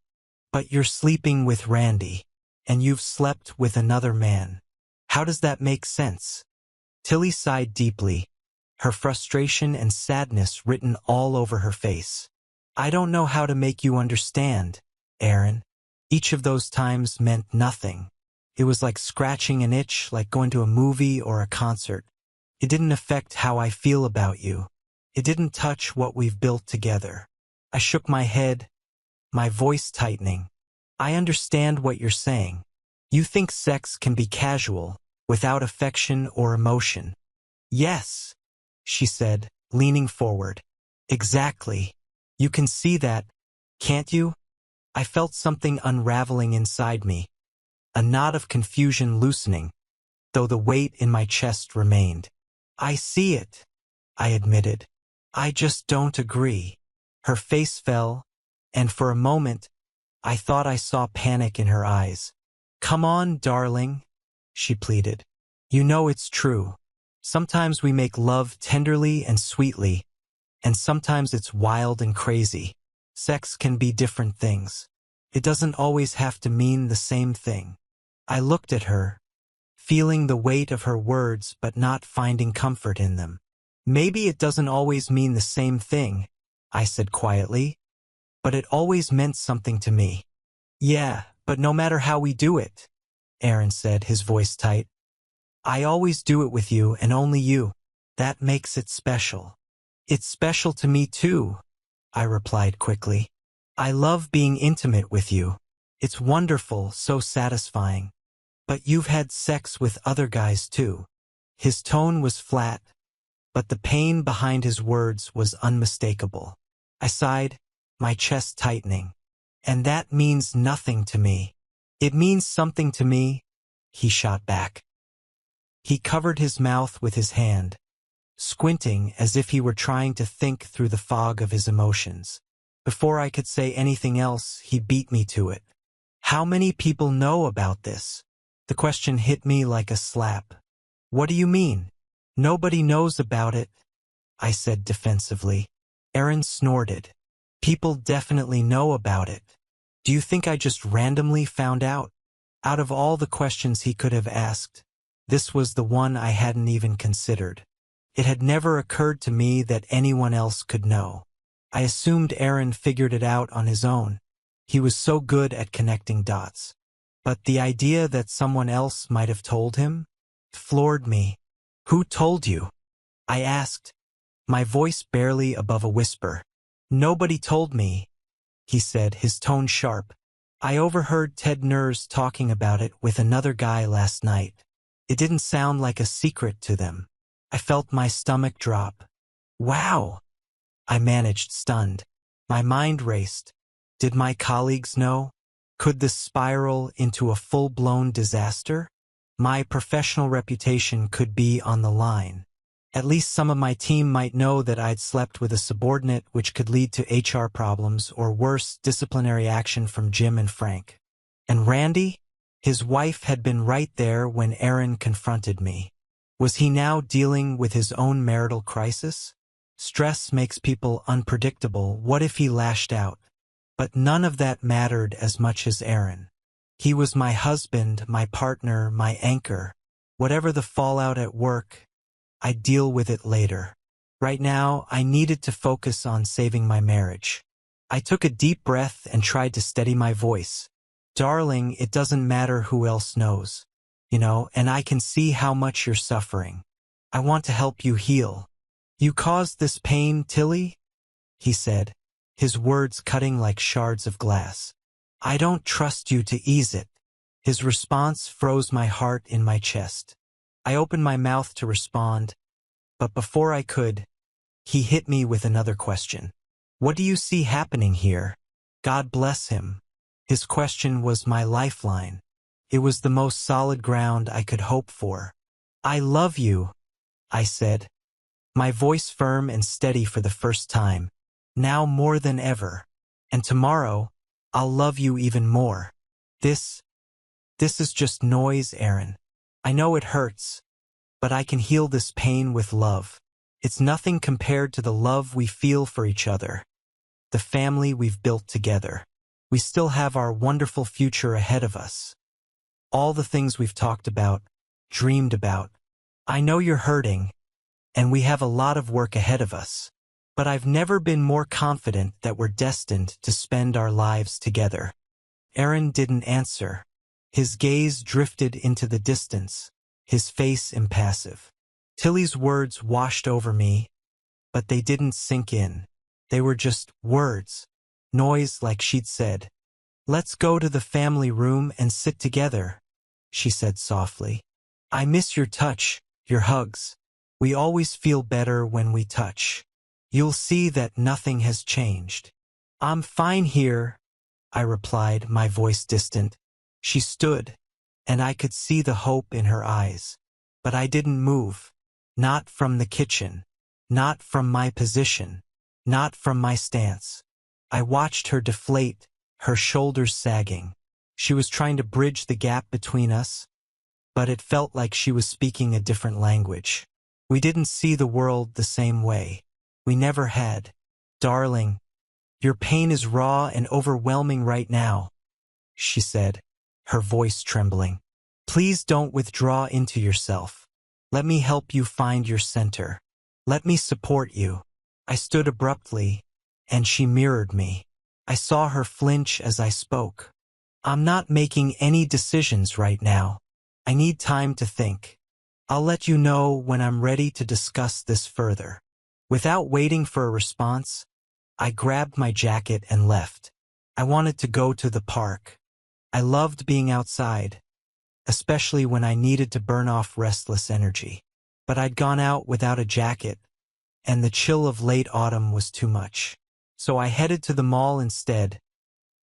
But you're sleeping with Randy, and you've slept with another man. How does that make sense? Tilly sighed deeply, her frustration and sadness written all over her face. I don't know how to make you understand, Aaron. Each of those times meant nothing. It was like scratching an itch, like going to a movie or a concert. It didn't affect how I feel about you. It didn't touch what we've built together. I shook my head, my voice tightening. I understand what you're saying. You think sex can be casual, without affection or emotion. Yes, she said, leaning forward. Exactly. You can see that, can't you? I felt something unraveling inside me, a knot of confusion loosening, though the weight in my chest remained. I see it, I admitted. I just don't agree. Her face fell, and for a moment, I thought I saw panic in her eyes. Come on, darling, she pleaded. You know it's true. Sometimes we make love tenderly and sweetly, and sometimes it's wild and crazy. Sex can be different things. It doesn't always have to mean the same thing. I looked at her, feeling the weight of her words but not finding comfort in them. Maybe it doesn't always mean the same thing, I said quietly, but it always meant something to me. Yeah, but no matter how we do it, Aaron said, his voice tight. I always do it with you and only you. That makes it special. It's special to me too, I replied quickly. I love being intimate with you. It's wonderful, so satisfying. But you've had sex with other guys too. His tone was flat, but the pain behind his words was unmistakable. I sighed, my chest tightening. And that means nothing to me. It means something to me, he shot back. He covered his mouth with his hand, squinting as if he were trying to think through the fog of his emotions. Before I could say anything else, he beat me to it. How many people know about this? The question hit me like a slap. What do you mean? Nobody knows about it, I said defensively. Aaron snorted. People definitely know about it. Do you think I just randomly found out? Out of all the questions he could have asked, this was the one I hadn't even considered. It had never occurred to me that anyone else could know. I assumed Aaron figured it out on his own. He was so good at connecting dots. But the idea that someone else might have told him floored me. Who told you? I asked, my voice barely above a whisper. Nobody told me, he said, his tone sharp. I overheard Ted Nurs talking about it with another guy last night. It didn't sound like a secret to them. I felt my stomach drop. Wow! I managed, stunned. My mind raced. Did my colleagues know? Could this spiral into a full-blown disaster? My professional reputation could be on the line. At least some of my team might know that I'd slept with a subordinate, which could lead to HR problems or worse, disciplinary action from Jim and Frank. And Randy? His wife had been right there when Aaron confronted me. Was he now dealing with his own marital crisis? Stress makes people unpredictable. What if he lashed out? But none of that mattered as much as Aaron. He was my husband, my partner, my anchor. Whatever the fallout at work, I'd deal with it later. Right now, I needed to focus on saving my marriage. I took a deep breath and tried to steady my voice. Darling, it doesn't matter who else knows. And I can see how much you're suffering. I want to help you heal. You caused this pain, Tilly? He said, his words cutting like shards of glass. I don't trust you to ease it. His response froze my heart in my chest. I opened my mouth to respond, but before I could, he hit me with another question. What do you see happening here? God bless him. His question was my lifeline. It was the most solid ground I could hope for. I love you, I said, my voice firm and steady for the first time. Now more than ever. And tomorrow, I'll love you even more. This is just noise, Aaron. I know it hurts, but I can heal this pain with love. It's nothing compared to the love we feel for each other, the family we've built together. We still have our wonderful future ahead of us. All the things we've talked about, dreamed about. I know you're hurting, and we have a lot of work ahead of us. But I've never been more confident that we're destined to spend our lives together. Aaron didn't answer. His gaze drifted into the distance, his face impassive. Tilly's words washed over me, but they didn't sink in. They were just words, noise like she'd said. Let's go to the family room and sit together, she said softly. I miss your touch, your hugs. We always feel better when we touch. You'll see that nothing has changed. I'm fine here, I replied, my voice distant. She stood, and I could see the hope in her eyes. But I didn't move. Not from the kitchen. Not from my position. Not from my stance. I watched her deflate, her shoulders sagging. She was trying to bridge the gap between us, but it felt like she was speaking a different language. We didn't see the world the same way. We never had. Darling, your pain is raw and overwhelming right now, she said, her voice trembling. Please don't withdraw into yourself. Let me help you find your center. Let me support you. I stood abruptly, and she mirrored me. I saw her flinch as I spoke. I'm not making any decisions right now. I need time to think. I'll let you know when I'm ready to discuss this further. Without waiting for a response, I grabbed my jacket and left. I wanted to go to the park. I loved being outside, especially when I needed to burn off restless energy. But I'd gone out without a jacket, and the chill of late autumn was too much. So I headed to the mall instead,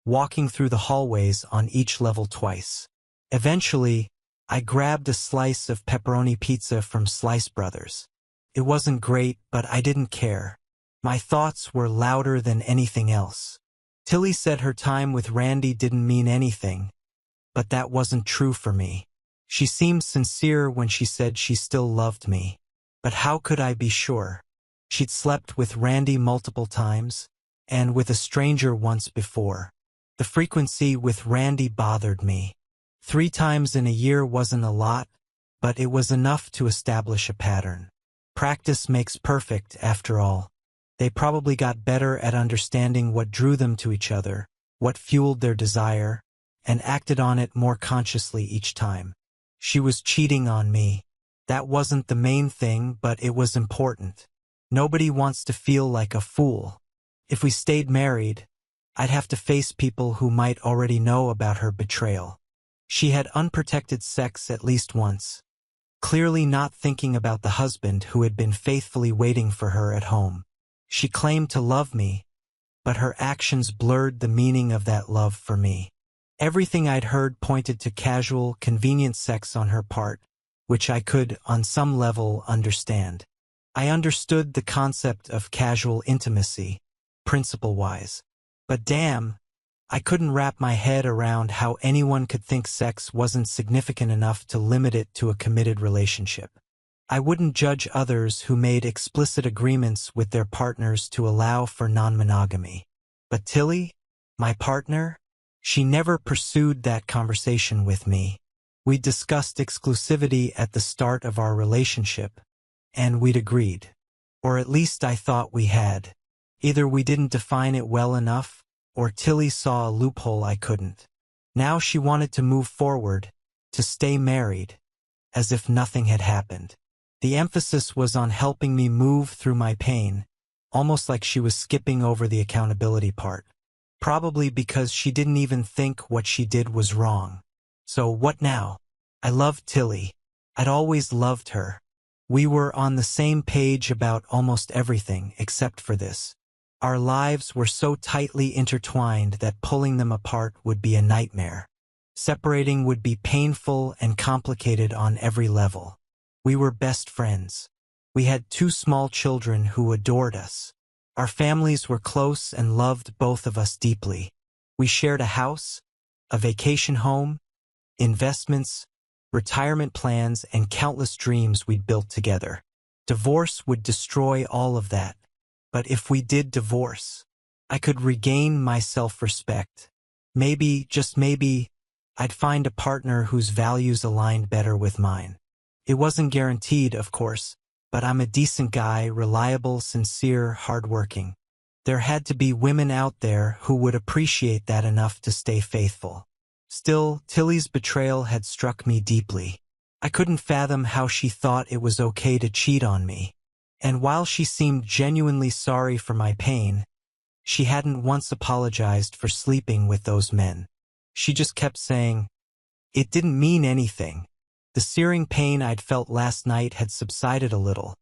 walking through the hallways on each level twice. Eventually, I grabbed a slice of pepperoni pizza from Slice Brothers. It wasn't great, but I didn't care. My thoughts were louder than anything else. Tilly said her time with Randy didn't mean anything, but that wasn't true for me. She seemed sincere when she said she still loved me. But how could I be sure? She'd slept with Randy multiple times, and with a stranger once before. The frequency with Randy bothered me. 3 times in a year wasn't a lot, but it was enough to establish a pattern. Practice makes perfect, after all. They probably got better at understanding what drew them to each other, what fueled their desire, and acted on it more consciously each time. She was cheating on me. That wasn't the main thing, but it was important. Nobody wants to feel like a fool. If we stayed married, I'd have to face people who might already know about her betrayal. She had unprotected sex at least once, clearly not thinking about the husband who had been faithfully waiting for her at home. She claimed to love me, but her actions blurred the meaning of that love for me. Everything I'd heard pointed to casual, convenient sex on her part, which I could, on some level, understand. I understood the concept of casual intimacy, principle-wise. But damn, I couldn't wrap my head around how anyone could think sex wasn't significant enough to limit it to a committed relationship. I wouldn't judge others who made explicit agreements with their partners to allow for non-monogamy. But Tilly, my partner, she never pursued that conversation with me. We discussed exclusivity at the start of our relationship, and we'd agreed. Or at least I thought we had. Either we didn't define it well enough, or Tilly saw a loophole I couldn't. Now she wanted to move forward, to stay married, as if nothing had happened. The emphasis was on helping me move through my pain, almost like she was skipping over the accountability part. Probably because she didn't even think what she did was wrong. So what now? I loved Tilly. I'd always loved her. We were on the same page about almost everything except for this. Our lives were so tightly intertwined that pulling them apart would be a nightmare. Separating would be painful and complicated on every level. We were best friends. We had 2 small children who adored us. Our families were close and loved both of us deeply. We shared a house, a vacation home, investments, retirement plans, and countless dreams we'd built together. Divorce would destroy all of that. But if we did divorce, I could regain my self-respect. Maybe, just maybe, I'd find a partner whose values aligned better with mine. It wasn't guaranteed, of course, but I'm a decent guy, reliable, sincere, hardworking. There had to be women out there who would appreciate that enough to stay faithful. Still, Tilly's betrayal had struck me deeply. I couldn't fathom how she thought it was okay to cheat on me. And while she seemed genuinely sorry for my pain, she hadn't once apologized for sleeping with those men. She just kept saying, "It didn't mean anything." The searing pain I'd felt last night had subsided a little,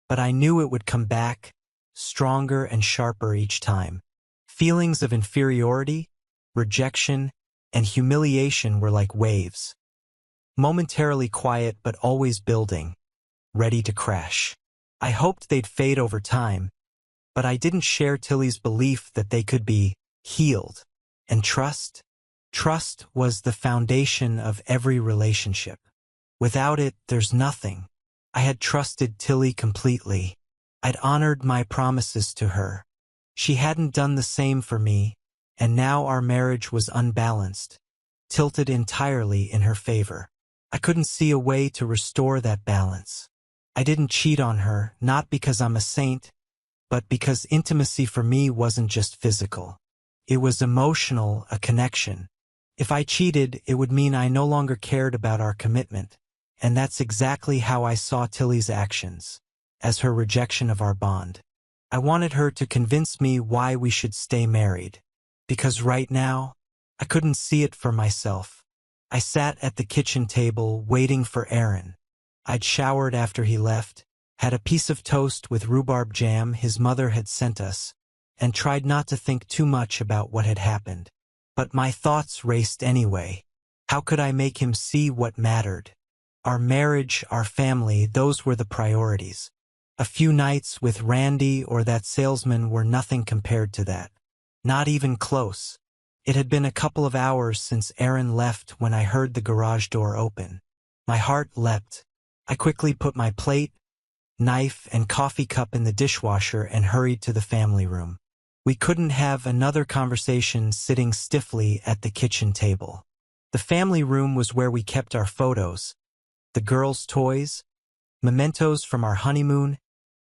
but I knew it would come back, stronger and sharper each time. Feelings of inferiority, rejection, and humiliation were like waves. Momentarily quiet but always building, ready to crash. I hoped they'd fade over time, but I didn't share Tilly's belief that they could be healed. And trust? Trust was the foundation of every relationship. Without it, there's nothing. I had trusted Tilly completely. I'd honored my promises to her. She hadn't done the same for me, and now our marriage was unbalanced, tilted entirely in her favor. I couldn't see a way to restore that balance. I didn't cheat on her, not because I'm a saint, but because intimacy for me wasn't just physical. It was emotional, a connection. If I cheated, it would mean I no longer cared about our commitment. And that's exactly how I saw Tilly's actions, as her rejection of our bond. I wanted her to convince me why we should stay married. Because right now, I couldn't see it for myself. I sat at the kitchen table waiting for Aaron. I'd showered after he left, had a piece of toast with rhubarb jam his mother had sent us, and tried not to think too much about what had happened. But my thoughts raced anyway. How could I make him see what mattered? Our marriage, our family, those were the priorities. A few nights with Randy or that salesman were nothing compared to that. Not even close. It had been a couple of hours since Aaron left when I heard the garage door open. My heart leapt. I quickly put my plate, knife, and coffee cup in the dishwasher and hurried to the family room. We couldn't have another conversation sitting stiffly at the kitchen table. The family room was where we kept our photos, the girls' toys, mementos from our honeymoon,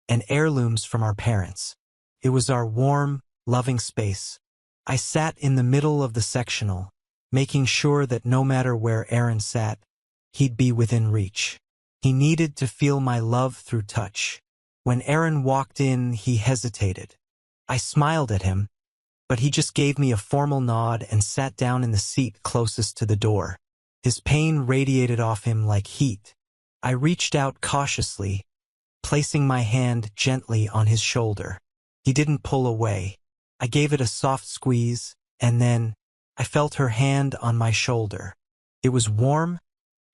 and heirlooms from our parents. It was our warm, loving space. I sat in the middle of the sectional, making sure that no matter where Aaron sat, he'd be within reach. He needed to feel my love through touch. When Aaron walked in, he hesitated. I smiled at him, but he just gave me a formal nod and sat down in the seat closest to the door. His pain radiated off him like heat. I reached out cautiously, placing my hand gently on his shoulder. He didn't pull away. I gave it a soft squeeze, and then I felt her hand on my shoulder. It was warm,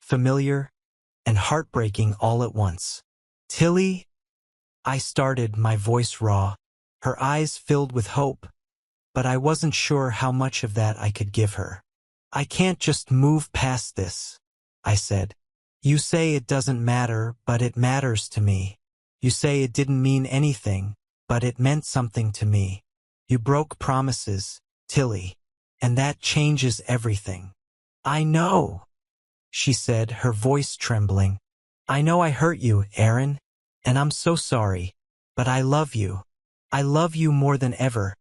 familiar, and heartbreaking all at once. "Tilly," I started, my voice raw. Her eyes filled with hope, but I wasn't sure how much of that I could give her. "I can't just move past this," I said. You say it doesn't matter, but it matters to me. You say it didn't mean anything, but it meant something to me. You broke promises, Tilly, and that changes everything. I know, she said, her voice trembling. I know I hurt you, Aaron, and I'm so sorry, but I love you. I love you more than ever,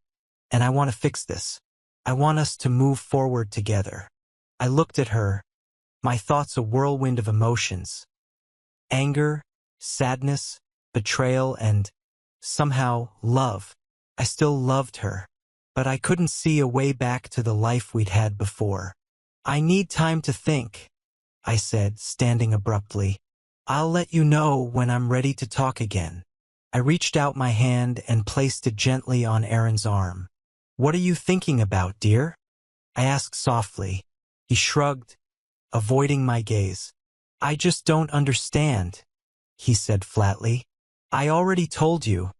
and I want to fix this. I want us to move forward together. I looked at her, my thoughts a whirlwind of emotions. Anger, sadness, betrayal, and, somehow, love. I still loved her, but I couldn't see a way back to the life we'd had before. I need time to think, I said, standing abruptly. I'll let you know when I'm ready to talk again. I reached out my hand and placed it gently on Aaron's arm. What are you thinking about, dear? I asked softly. He shrugged, avoiding my gaze. I just don't understand, he said flatly. I already told you,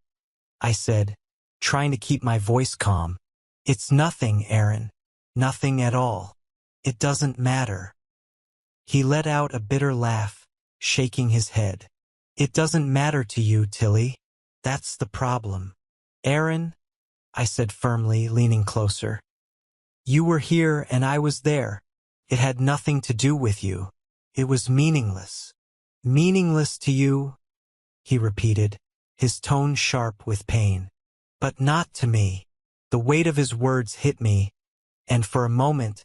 I said, trying to keep my voice calm. It's nothing, Aaron. Nothing at all. It doesn't matter. He let out a bitter laugh, shaking his head. It doesn't matter to you, Tilly. That's the problem. Aaron, I said firmly, leaning closer. You were here and I was there. It had nothing to do with you. It was meaningless. Meaningless to you, he repeated, his tone sharp with pain. But not to me. The weight of his words hit me, and for a moment,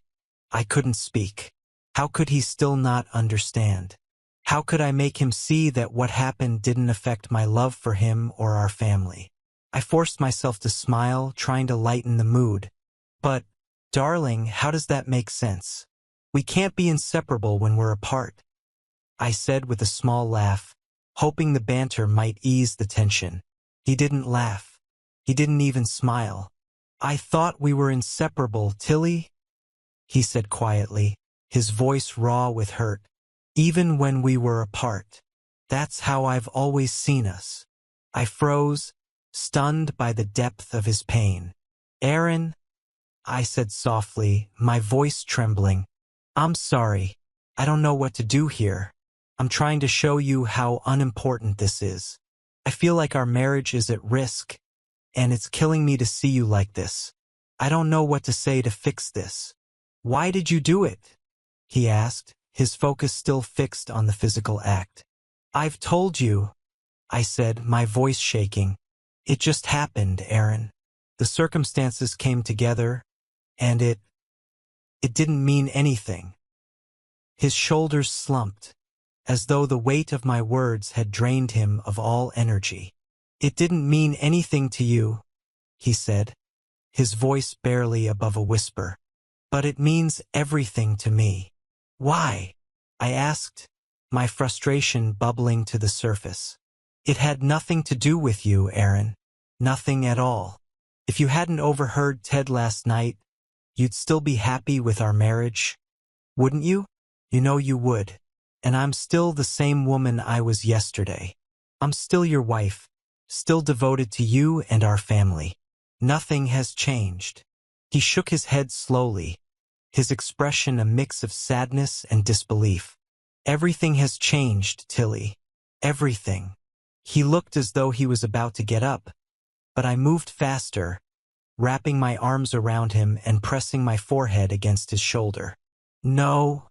I couldn't speak. How could he still not understand? How could I make him see that what happened didn't affect my love for him or our family? I forced myself to smile, trying to lighten the mood. But, darling, how does that make sense? We can't be inseparable when we're apart, I said with a small laugh, hoping the banter might ease the tension. He didn't laugh. He didn't even smile. I thought we were inseparable, Tilly, he said quietly, his voice raw with hurt. Even when we were apart. That's how I've always seen us. I froze, stunned by the depth of his pain. Aaron, I said softly, my voice trembling. I'm sorry. I don't know what to do here. I'm trying to show you how unimportant this is. I feel like our marriage is at risk, and it's killing me to see you like this. I don't know what to say to fix this. Why did you do it? He asked, his focus still fixed on the physical act. I've told you, I said, my voice shaking. It just happened, Aaron. The circumstances came together, and it didn't mean anything. His shoulders slumped, as though the weight of my words had drained him of all energy. It didn't mean anything to you, he said, his voice barely above a whisper. But it means everything to me. Why? I asked, my frustration bubbling to the surface. It had nothing to do with you, Aaron. Nothing at all. If you hadn't overheard Ted last night, you'd still be happy with our marriage, wouldn't you? You know you would. And I'm still the same woman I was yesterday. I'm still your wife, still devoted to you and our family. Nothing has changed. He shook his head slowly, his expression a mix of sadness and disbelief. Everything has changed, Tilly. Everything. He looked as though he was about to get up, but I moved faster, wrapping my arms around him and pressing my forehead against his shoulder. No,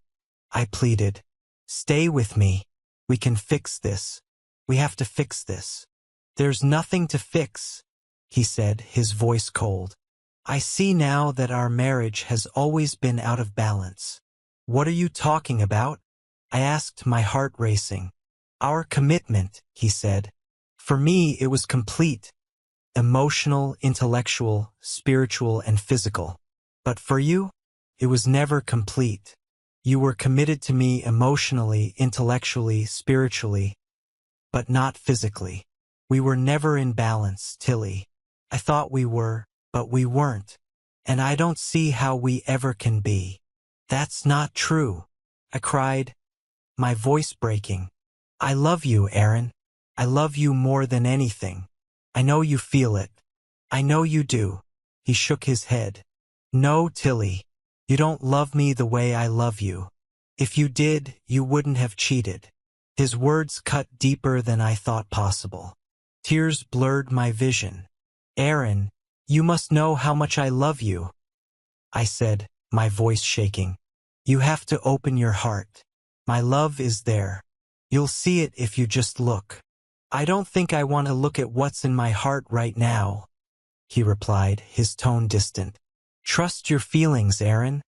I pleaded. Stay with me. We can fix this. We have to fix this. There's nothing to fix, he said, his voice cold. I see now that our marriage has always been out of balance. What are you talking about? I asked, my heart racing. Our commitment, he said. For me, it was complete. Emotional, intellectual, spiritual, and physical. But for you, it was never complete. You were committed to me emotionally, intellectually, spiritually, but not physically. We were never in balance, Tilly. I thought we were, but we weren't. And I don't see how we ever can be. That's not true, I cried, my voice breaking. I love you, Aaron. I love you more than anything. I know you feel it. I know you do. He shook his head. No, Tilly. You don't love me the way I love you. If you did, you wouldn't have cheated. His words cut deeper than I thought possible. Tears blurred my vision. Aaron, you must know how much I love you, I said, my voice shaking. You have to open your heart. My love is there. You'll see it if you just look. I don't think I want to look at what's in my heart right now, he replied, his tone distant. Trust your feelings, Aaron,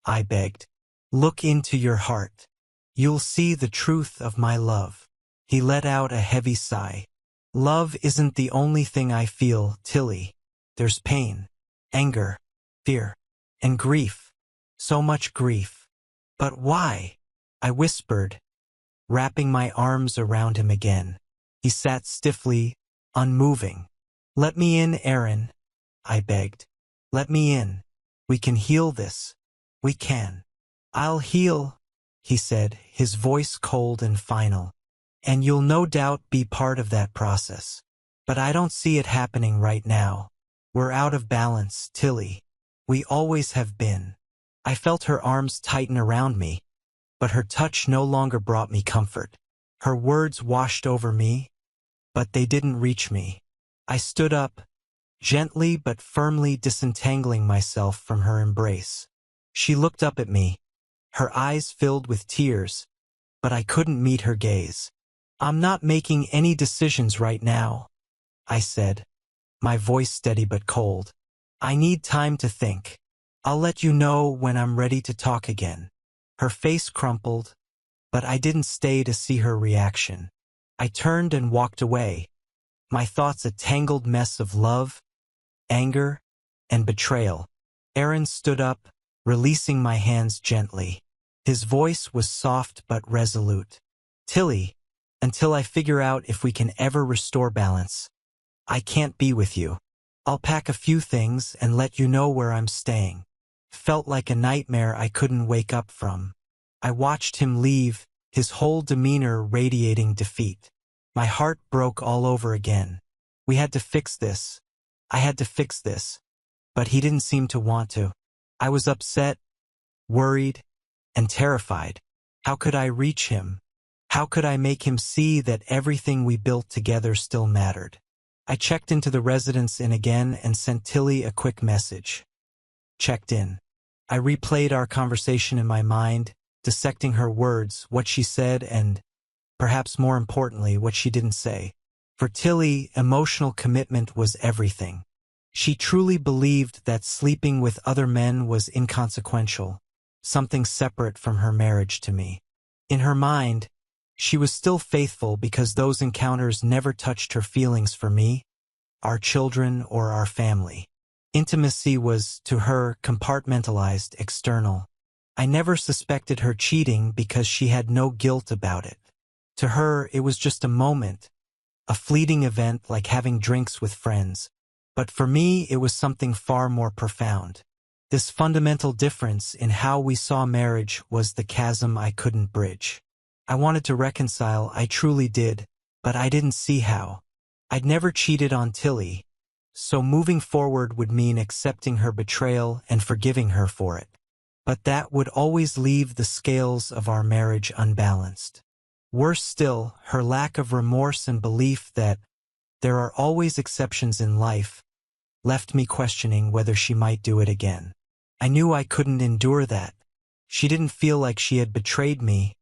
I begged. Look into your heart. You'll see the truth of my love. He let out a heavy sigh. Love isn't the only thing I feel, Tilly. There's pain, anger, fear, and grief. So much grief. But why? I whispered, wrapping my arms around him again. He sat stiffly, unmoving. Let me in, Aaron, I begged. Let me in. We can heal this. We can. I'll heal, he said, his voice cold and final. And you'll no doubt be part of that process. But I don't see it happening right now. We're out of balance, Tilly. We always have been. I felt her arms tighten around me, but her touch no longer brought me comfort. Her words washed over me, but they didn't reach me. I stood up, gently but firmly disentangling myself from her embrace. She looked up at me, her eyes filled with tears, but I couldn't meet her gaze. I'm not making any decisions right now, I said, my voice steady but cold. I need time to think. I'll let you know when I'm ready to talk again. Her face crumpled, but I didn't stay to see her reaction. I turned and walked away, my thoughts a tangled mess of love, anger, and betrayal. Aaron stood up, releasing my hands gently. His voice was soft but resolute. Tilly, until I figure out if we can ever restore balance, I can't be with you. I'll pack a few things and let you know where I'm staying. Felt like a nightmare I couldn't wake up from. I watched him leave, his whole demeanor radiating defeat. My heart broke all over again. We had to fix this. I had to fix this. But he didn't seem to want to. I was upset, worried, and terrified. How could I reach him? How could I make him see that everything we built together still mattered? I checked into the residence inn again and sent Tilly a quick message. Checked in. I replayed our conversation in my mind, dissecting her words, what she said, and, perhaps more importantly, what she didn't say. For Tilly, emotional commitment was everything. She truly believed that sleeping with other men was inconsequential, something separate from her marriage to me. In her mind, she was still faithful because those encounters never touched her feelings for me, our children, or our family. Intimacy was, to her, compartmentalized, external. I never suspected her cheating because she had no guilt about it. To her, it was just a moment, a fleeting event like having drinks with friends. But for me, it was something far more profound. This fundamental difference in how we saw marriage was the chasm I couldn't bridge. I wanted to reconcile, I truly did, but I didn't see how. I'd never cheated on Tilly, so moving forward would mean accepting her betrayal and forgiving her for it. But that would always leave the scales of our marriage unbalanced. Worse still, her lack of remorse and belief that there are always exceptions in life left me questioning whether she might do it again. I knew I couldn't endure that. She didn't feel like she had betrayed me,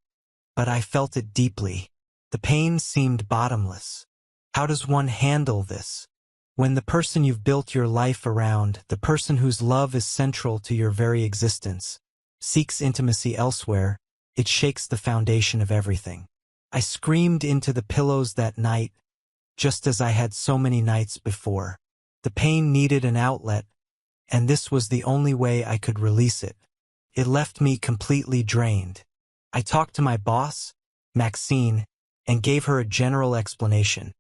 but I felt it deeply. The pain seemed bottomless. How does one handle this? When the person you've built your life around, the person whose love is central to your very existence, seeks intimacy elsewhere, it shakes the foundation of everything. I screamed into the pillows that night, just as I had so many nights before. The pain needed an outlet, and this was the only way I could release it. It left me completely drained. I talked to my boss, Maxine, and gave her a general explanation.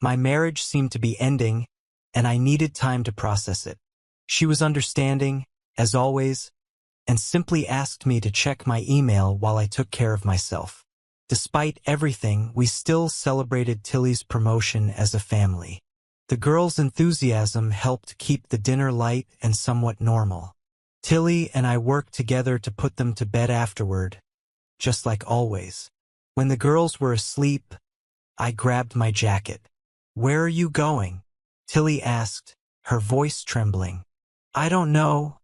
My marriage seemed to be ending, and I needed time to process it. She was understanding, as always, and simply asked me to check my email while I took care of myself. Despite everything, we still celebrated Tilly's promotion as a family. The girls' enthusiasm helped keep the dinner light and somewhat normal. Tilly and I worked together to put them to bed afterward, just like always. When the girls were asleep, I grabbed my jacket. "Where are you going?" Tilly asked, her voice trembling. "I don't know,"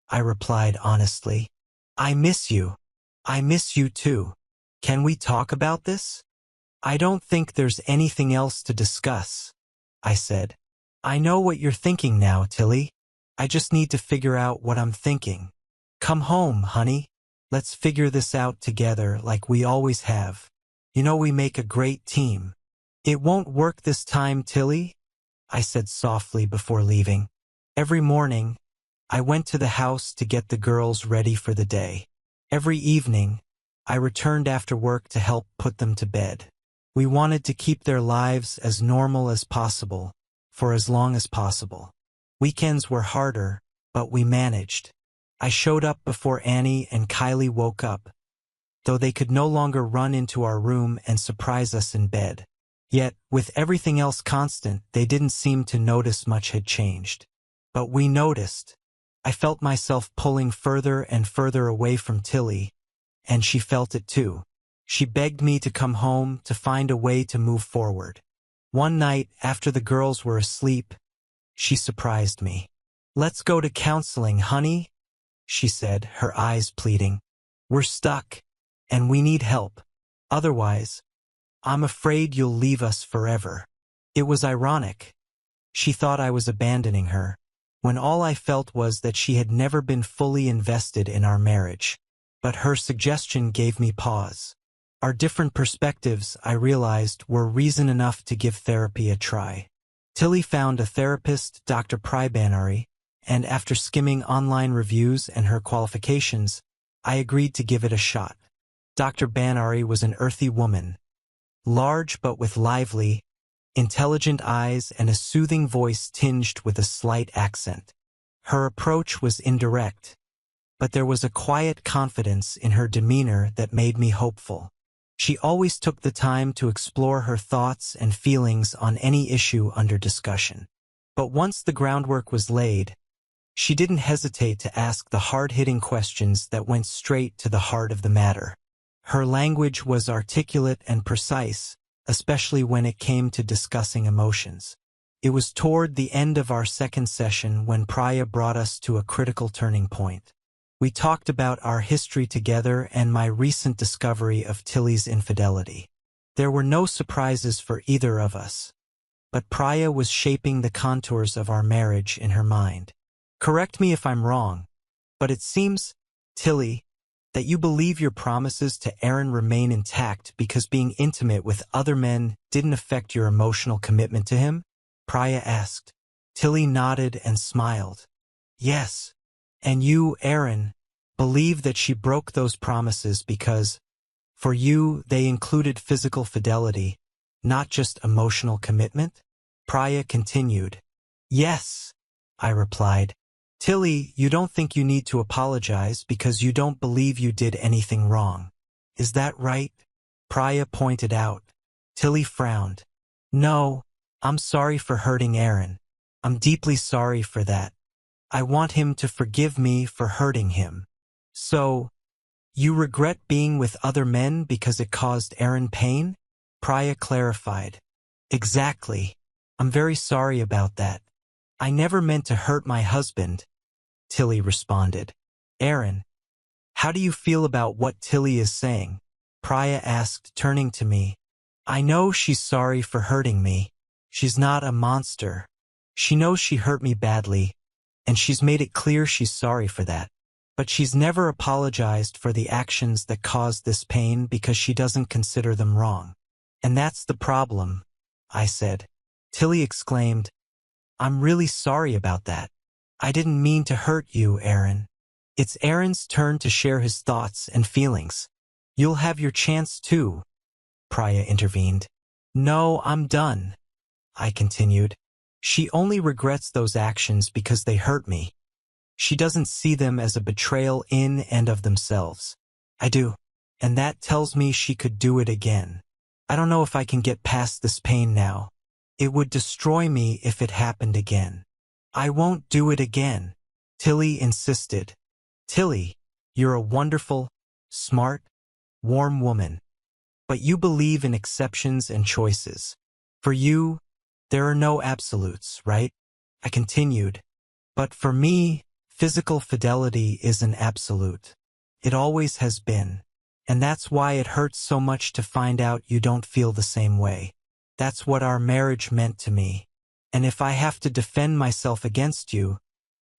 I replied honestly. "I miss you. I miss you too. Can we talk about this?" "I don't think there's anything else to discuss," I said. "I know what you're thinking now, Tilly. I just need to figure out what I'm thinking. Come home, honey. Let's figure this out together like we always have. You know we make a great team." "It won't work this time, Tilly," I said softly before leaving. Every morning, I went to the house to get the girls ready for the day. Every evening, I returned after work to help put them to bed. We wanted to keep their lives as normal as possible, for as long as possible. Weekends were harder, but we managed. I showed up before Annie and Kylie woke up, though they could no longer run into our room and surprise us in bed. Yet, with everything else constant, they didn't seem to notice much had changed. But we noticed. I felt myself pulling further and further away from Tilly, and she felt it too. She begged me to come home to find a way to move forward. One night, after the girls were asleep, she surprised me. "Let's go to counseling, honey," she said, her eyes pleading. "We're stuck, and we need help. Otherwise, I'm afraid you'll leave us forever." It was ironic. She thought I was abandoning her, when all I felt was that she had never been fully invested in our marriage. But her suggestion gave me pause. Our different perspectives, I realized, were reason enough to give therapy a try. Tilly found a therapist, Dr. Banari, and after skimming online reviews and her qualifications, I agreed to give it a shot. Dr. Banari was an earthy woman, large but with lively, intelligent eyes and a soothing voice tinged with a slight accent. Her approach was indirect, but there was a quiet confidence in her demeanor that made me hopeful. She always took the time to explore her thoughts and feelings on any issue under discussion. But once the groundwork was laid, she didn't hesitate to ask the hard-hitting questions that went straight to the heart of the matter. Her language was articulate and precise, especially when it came to discussing emotions. It was toward the end of our second session when Priya brought us to a critical turning point. We talked about our history together and my recent discovery of Tilly's infidelity. There were no surprises for either of us, but Priya was shaping the contours of our marriage in her mind. "Correct me if I'm wrong, but it seems, Tilly, that you believe your promises to Aaron remain intact because being intimate with other men didn't affect your emotional commitment to him?" Priya asked. Tilly nodded and smiled. "Yes, and you, Aaron, believe that she broke those promises because, for you, they included physical fidelity, not just emotional commitment?" Priya continued. "Yes," I replied. "Tilly, you don't think you need to apologize because you don't believe you did anything wrong. Is that right?" Priya pointed out. Tilly frowned. "No, I'm sorry for hurting Aaron. I'm deeply sorry for that. I want him to forgive me for hurting him." "So, you regret being with other men because it caused Aaron pain?" Priya clarified. "Exactly. I'm very sorry about that. I never meant to hurt my husband," Tilly responded. "Aaron, how do you feel about what Tilly is saying?" Priya asked, turning to me. "I know she's sorry for hurting me. She's not a monster. She knows she hurt me badly, and she's made it clear she's sorry for that. But she's never apologized for the actions that caused this pain because she doesn't consider them wrong. And that's the problem," I said. Tilly exclaimed, "I'm really sorry about that. I didn't mean to hurt you, Aaron." "It's Aaron's turn to share his thoughts and feelings. You'll have your chance too," Priya intervened. "No, I'm done," I continued. "She only regrets those actions because they hurt me. She doesn't see them as a betrayal in and of themselves. I do, and that tells me she could do it again. I don't know if I can get past this pain now. It would destroy me if it happened again." "I won't do it again," Tilly insisted. "Tilly, you're a wonderful, smart, warm woman. But you believe in exceptions and choices. For you, there are no absolutes, right? I continued. But for me, physical fidelity is an absolute. It always has been. And that's why it hurts so much to find out you don't feel the same way. That's what our marriage meant to me. And if I have to defend myself against you,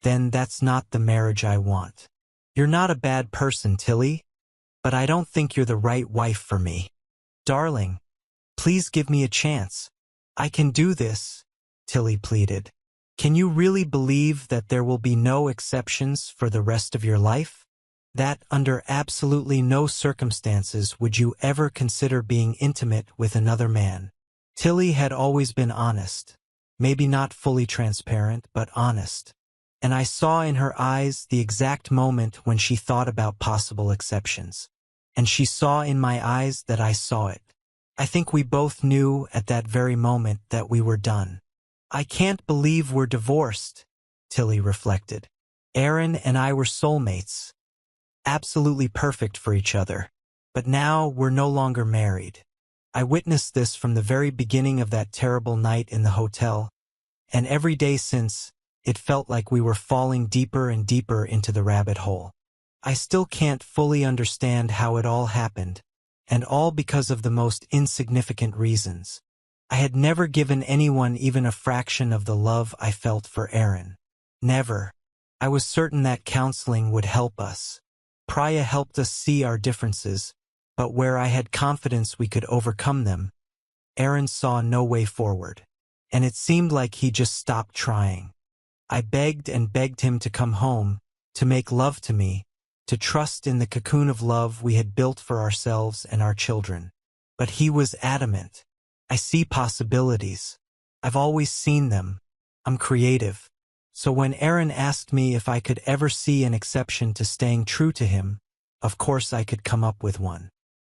then that's not the marriage I want. You're not a bad person, Tilly, but I don't think you're the right wife for me. Darling, please give me a chance. I can do this, Tilly pleaded. Can you really believe that there will be no exceptions for the rest of your life? That under absolutely no circumstances would you ever consider being intimate with another man? Tilly had always been honest. Maybe not fully transparent, but honest. And I saw in her eyes the exact moment when she thought about possible exceptions. And she saw in my eyes that I saw it. I think we both knew at that very moment that we were done. I can't believe we're divorced, Tilly reflected. Aaron and I were soulmates. Absolutely perfect for each other. But now we're no longer married. I witnessed this from the very beginning of that terrible night in the hotel, and every day since, it felt like we were falling deeper and deeper into the rabbit hole. I still can't fully understand how it all happened, and all because of the most insignificant reasons. I had never given anyone even a fraction of the love I felt for Aaron. Never. I was certain that counseling would help us. Priya helped us see our differences, but where I had confidence we could overcome them, Aaron saw no way forward. And it seemed like he just stopped trying. I begged and begged him to come home, to make love to me, to trust in the cocoon of love we had built for ourselves and our children. But he was adamant. I see possibilities. I've always seen them. I'm creative. So when Aaron asked me if I could ever see an exception to staying true to him, of course I could come up with one.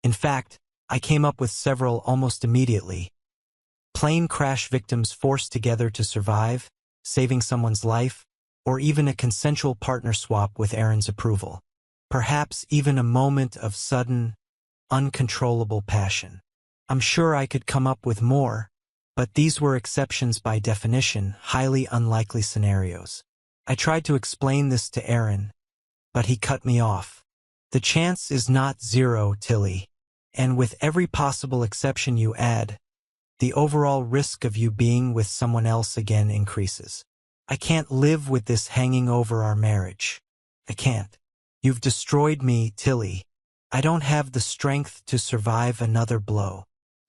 In fact, I came up with several almost immediately. Plane crash victims forced together to survive, saving someone's life, or even a consensual partner swap with Aaron's approval. Perhaps even a moment of sudden, uncontrollable passion. I'm sure I could come up with more, but these were exceptions by definition, highly unlikely scenarios. I tried to explain this to Aaron, but he cut me off. The chance is not zero, Tilly, and with every possible exception you add, the overall risk of you being with someone else again increases. I can't live with this hanging over our marriage. I can't. You've destroyed me, Tilly. I don't have the strength to survive another blow.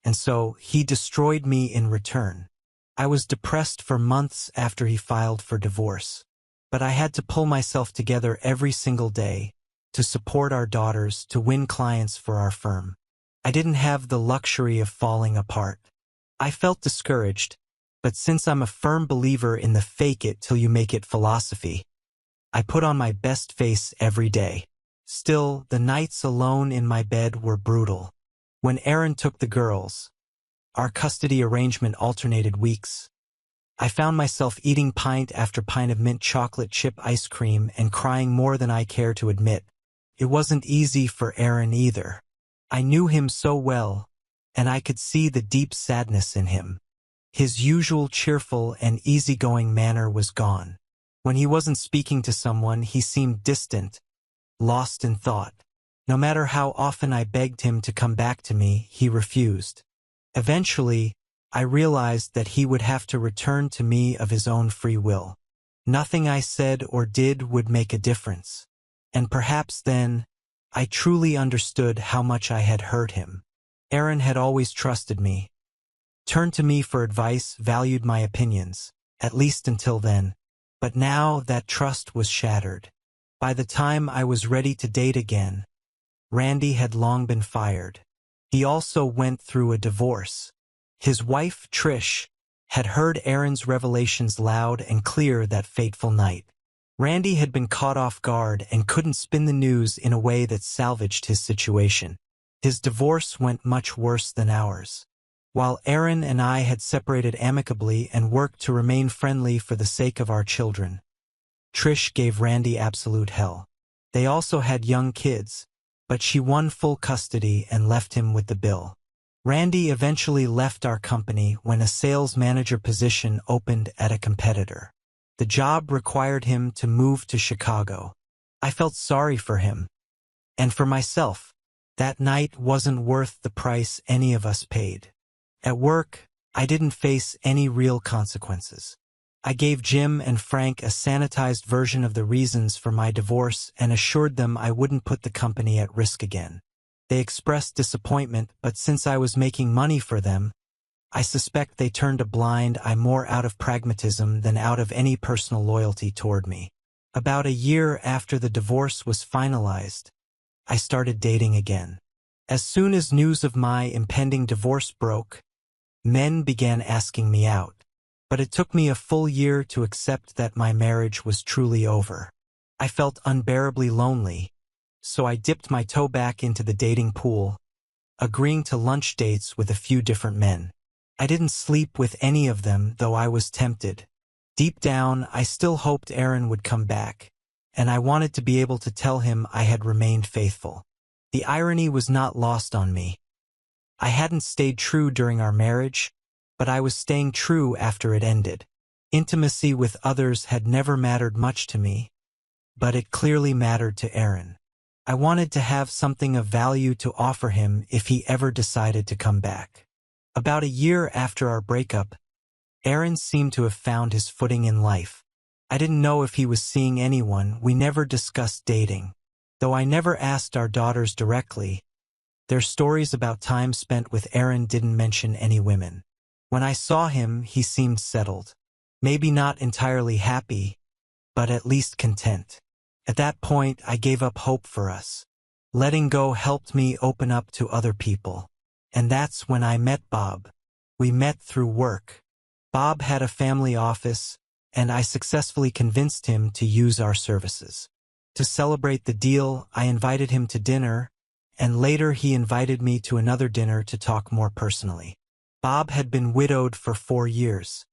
And so, he destroyed me in return. I was depressed for months after he filed for divorce. But I had to pull myself together every single day, to support our daughters, to win clients for our firm. I didn't have the luxury of falling apart. I felt discouraged, but since I'm a firm believer in the fake it till you make it philosophy, I put on my best face every day. Still, the nights alone in my bed were brutal. When Aaron took the girls, our custody arrangement alternated weeks. I found myself eating pint after pint of mint chocolate chip ice cream and crying more than I care to admit. It wasn't easy for Aaron either. I knew him so well, and I could see the deep sadness in him. His usual cheerful and easygoing manner was gone. When he wasn't speaking to someone, he seemed distant, lost in thought. No matter how often I begged him to come back to me, he refused. Eventually, I realized that he would have to return to me of his own free will. Nothing I said or did would make a difference. And perhaps then, I truly understood how much I had hurt him. Aaron had always trusted me, turned to me for advice, valued my opinions, at least until then. But now that trust was shattered. By the time I was ready to date again, Randy had long been fired. He also went through a divorce. His wife, Trish, had heard Aaron's revelations loud and clear that fateful night. Randy had been caught off guard and couldn't spin the news in a way that salvaged his situation. His divorce went much worse than ours. While Aaron and I had separated amicably and worked to remain friendly for the sake of our children, Trish gave Randy absolute hell. They also had young kids, but she won full custody and left him with the bill. Randy eventually left our company when a sales manager position opened at a competitor. The job required him to move to Chicago. I felt sorry for him. And for myself. That night wasn't worth the price any of us paid. At work, I didn't face any real consequences. I gave Jim and Frank a sanitized version of the reasons for my divorce and assured them I wouldn't put the company at risk again. They expressed disappointment, but since I was making money for them, I suspect they turned a blind eye more out of pragmatism than out of any personal loyalty toward me. About a year after the divorce was finalized, I started dating again. As soon as news of my impending divorce broke, men began asking me out. But it took me a full year to accept that my marriage was truly over. I felt unbearably lonely, so I dipped my toe back into the dating pool, agreeing to lunch dates with a few different men. I didn't sleep with any of them, though I was tempted. Deep down, I still hoped Aaron would come back, and I wanted to be able to tell him I had remained faithful. The irony was not lost on me. I hadn't stayed true during our marriage, but I was staying true after it ended. Intimacy with others had never mattered much to me, but it clearly mattered to Aaron. I wanted to have something of value to offer him if he ever decided to come back. About a year after our breakup, Aaron seemed to have found his footing in life. I didn't know if he was seeing anyone. We never discussed dating. Though I never asked our daughters directly, their stories about time spent with Aaron didn't mention any women. When I saw him, he seemed settled. Maybe not entirely happy, but at least content. At that point, I gave up hope for us. Letting go helped me open up to other people. And that's when I met Bob. We met through work. Bob had a family office, and I successfully convinced him to use our services. To celebrate the deal, I invited him to dinner, and later he invited me to another dinner to talk more personally. Bob had been widowed for 4 years.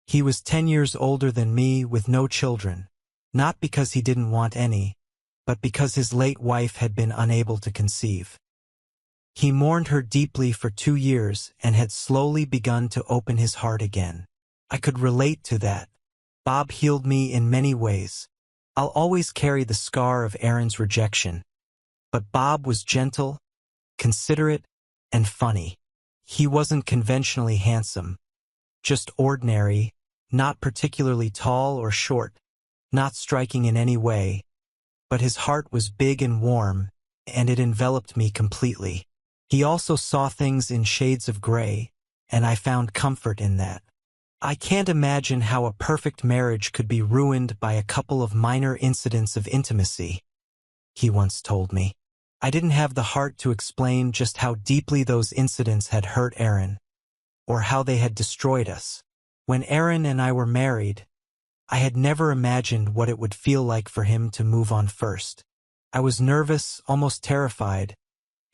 He was 10 years older than me with no children, not because he didn't want any, but because his late wife had been unable to conceive. He mourned her deeply for 2 years and had slowly begun to open his heart again. I could relate to that. Bob healed me in many ways. I'll always carry the scar of Aaron's rejection, but Bob was gentle, considerate, and funny. He wasn't conventionally handsome, just ordinary, not particularly tall or short, not striking in any way, but his heart was big and warm, and it enveloped me completely. He also saw things in shades of gray, and I found comfort in that. I can't imagine how a perfect marriage could be ruined by a couple of minor incidents of intimacy, he once told me. I didn't have the heart to explain just how deeply those incidents had hurt Aaron, or how they had destroyed us. When Aaron and I were married, I had never imagined what it would feel like for him to move on first. I was nervous, almost terrified,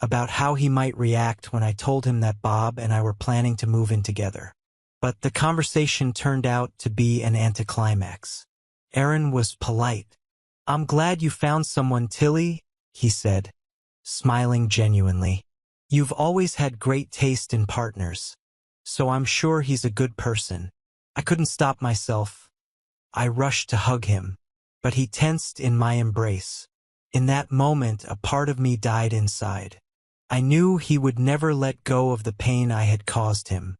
about how he might react when I told him that Bob and I were planning to move in together. But the conversation turned out to be an anticlimax. Aaron was polite. "I'm glad you found someone, Tilly," he said, smiling genuinely. "You've always had great taste in partners, so I'm sure he's a good person." I couldn't stop myself. I rushed to hug him, but he tensed in my embrace. In that moment, a part of me died inside. I knew he would never let go of the pain I had caused him.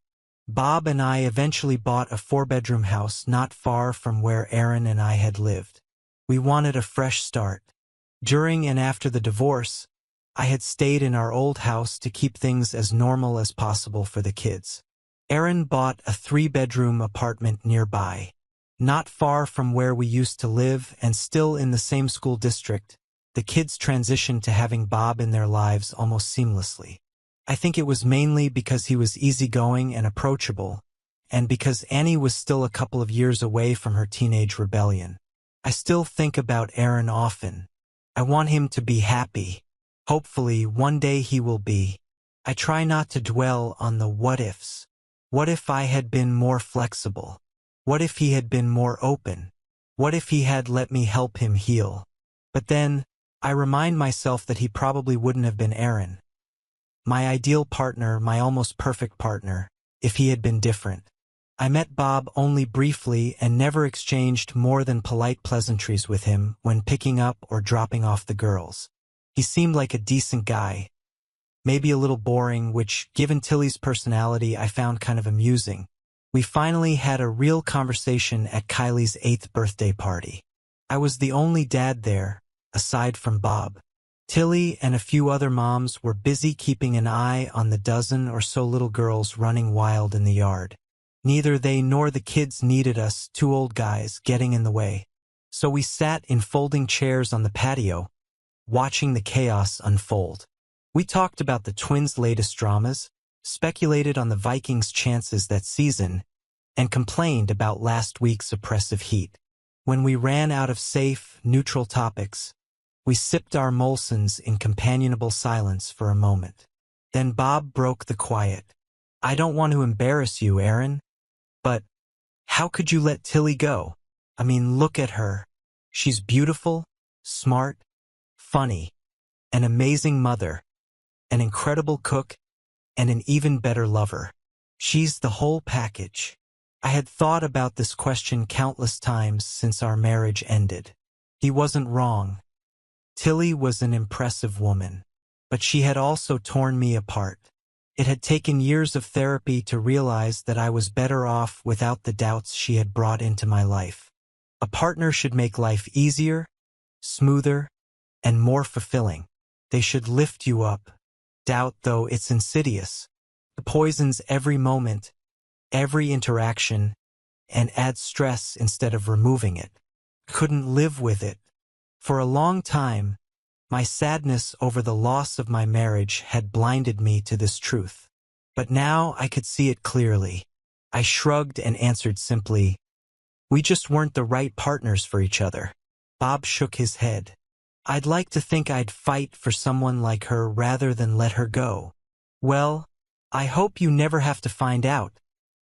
Bob and I eventually bought a 4-bedroom house not far from where Aaron and I had lived. We wanted a fresh start. During and after the divorce, I had stayed in our old house to keep things as normal as possible for the kids. Aaron bought a 3-bedroom apartment nearby, not far from where we used to live and still in the same school district. The kids transitioned to having Bob in their lives almost seamlessly. I think it was mainly because he was easygoing and approachable, and because Annie was still a couple of years away from her teenage rebellion. I still think about Aaron often. I want him to be happy. Hopefully, one day he will be. I try not to dwell on the what-ifs. What if I had been more flexible? What if he had been more open? What if he had let me help him heal? But then, I remind myself that he probably wouldn't have been Aaron, my ideal partner, my almost perfect partner, if he had been different. I met Bob only briefly and never exchanged more than polite pleasantries with him when picking up or dropping off the girls. He seemed like a decent guy, maybe a little boring, which, given Tilly's personality, I found kind of amusing. We finally had a real conversation at Kylie's 8th birthday party. I was the only dad there, aside from Bob. Tilly and a few other moms were busy keeping an eye on the dozen or so little girls running wild in the yard. Neither they nor the kids needed us two old guys getting in the way. So we sat in folding chairs on the patio, watching the chaos unfold. We talked about the Twins' latest dramas, speculated on the Vikings' chances that season, and complained about last week's oppressive heat. When we ran out of safe, neutral topics, we sipped our Molsons in companionable silence for a moment. Then Bob broke the quiet. "I don't want to embarrass you, Aaron, but how could you let Tilly go? I mean, look at her. She's beautiful, smart, funny, an amazing mother, an incredible cook, and an even better lover. She's the whole package." I had thought about this question countless times since our marriage ended. He wasn't wrong. Tilly was an impressive woman, but she had also torn me apart. It had taken years of therapy to realize that I was better off without the doubts she had brought into my life. A partner should make life easier, smoother, and more fulfilling. They should lift you up. Doubt, though, it's insidious. It poisons every moment, every interaction, and adds stress instead of removing it. Couldn't live with it. For a long time, my sadness over the loss of my marriage had blinded me to this truth. But now I could see it clearly. I shrugged and answered simply, "We just weren't the right partners for each other." Bob shook his head. "I'd like to think I'd fight for someone like her rather than let her go." "Well, I hope you never have to find out,"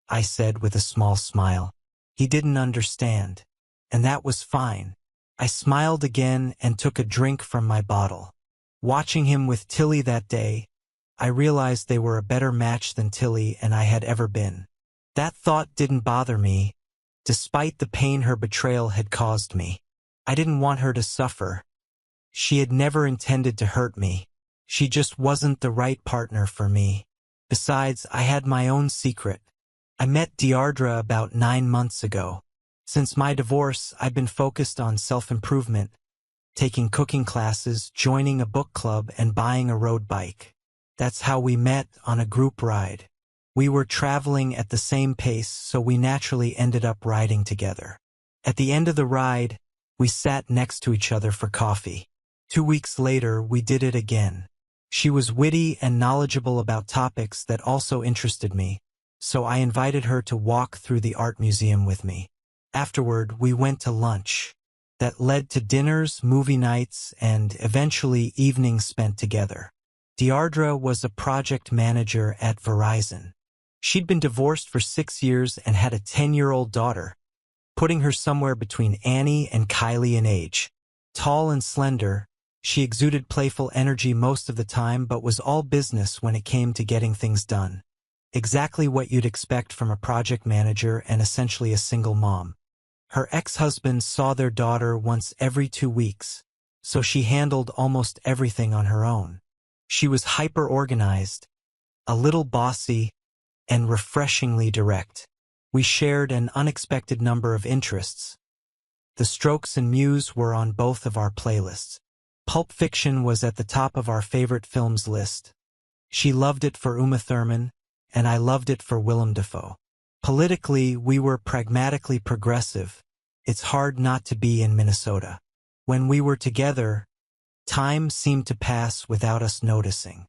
I said with a small smile. He didn't understand, and that was fine. I smiled again and took a drink from my bottle. Watching him with Tilly that day, I realized they were a better match than Tilly and I had ever been. That thought didn't bother me, despite the pain her betrayal had caused me. I didn't want her to suffer. She had never intended to hurt me. She just wasn't the right partner for me. Besides, I had my own secret. I met Deardra about 9 months ago. Since my divorce, I've been focused on self-improvement, taking cooking classes, joining a book club, and buying a road bike. That's how we met, on a group ride. We were traveling at the same pace, so we naturally ended up riding together. At the end of the ride, we sat next to each other for coffee. 2 weeks later, we did it again. She was witty and knowledgeable about topics that also interested me, so I invited her to walk through the art museum with me. Afterward, we went to lunch. That led to dinners, movie nights, and eventually evenings spent together. Deardra was a project manager at Verizon. She'd been divorced for 6 years and had a 10-year-old daughter, putting her somewhere between Annie and Kylie in age. Tall and slender, she exuded playful energy most of the time but was all business when it came to getting things done. Exactly what you'd expect from a project manager and essentially a single mom. Her ex-husband saw their daughter once every 2 weeks, so she handled almost everything on her own. She was hyper-organized, a little bossy, and refreshingly direct. We shared an unexpected number of interests. The Strokes and Muse were on both of our playlists. Pulp Fiction was at the top of our favorite films list. She loved it for Uma Thurman, and I loved it for Willem Dafoe. Politically, we were pragmatically progressive. It's hard not to be in Minnesota. When we were together, time seemed to pass without us noticing.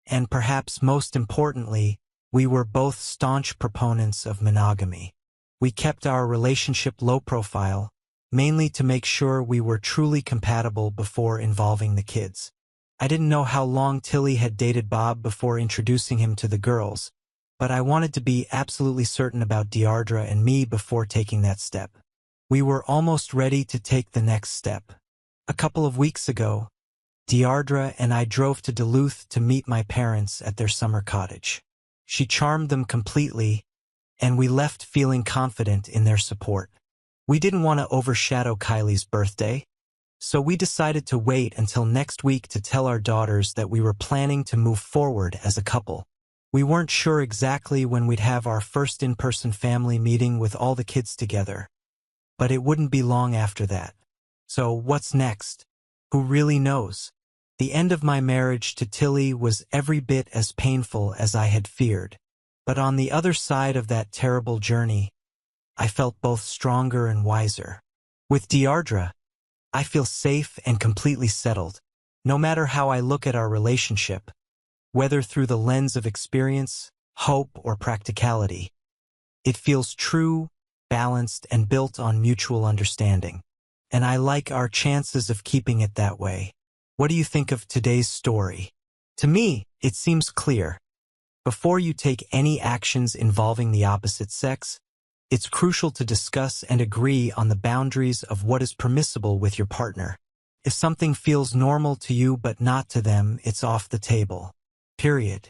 And perhaps most importantly, we were both staunch proponents of monogamy. We kept our relationship low profile, mainly to make sure we were truly compatible before involving the kids. I didn't know how long Tilly had dated Bob before introducing him to the girls, but I wanted to be absolutely certain about Deardra and me before taking that step. We were almost ready to take the next step. A couple of weeks ago, Deardra and I drove to Duluth to meet my parents at their summer cottage. She charmed them completely, and we left feeling confident in their support. We didn't want to overshadow Kylie's birthday, so we decided to wait until next week to tell our daughters that we were planning to move forward as a couple. We weren't sure exactly when we'd have our first in-person family meeting with all the kids together, but it wouldn't be long after that. So what's next? Who really knows? The end of my marriage to Tilly was every bit as painful as I had feared, but on the other side of that terrible journey, I felt both stronger and wiser. With Deardra, I feel safe and completely settled, no matter how I look at our relationship, whether through the lens of experience, hope, or practicality. It feels true, balanced, and built on mutual understanding. And I like our chances of keeping it that way. What do you think of today's story? To me, it seems clear. Before you take any actions involving the opposite sex, it's crucial to discuss and agree on the boundaries of what is permissible with your partner. If something feels normal to you but not to them, it's off the table. Period.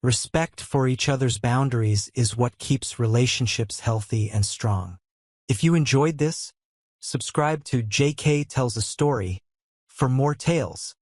Respect for each other's boundaries is what keeps relationships healthy and strong. If you enjoyed this, subscribe to JK Tells a Story for more tales.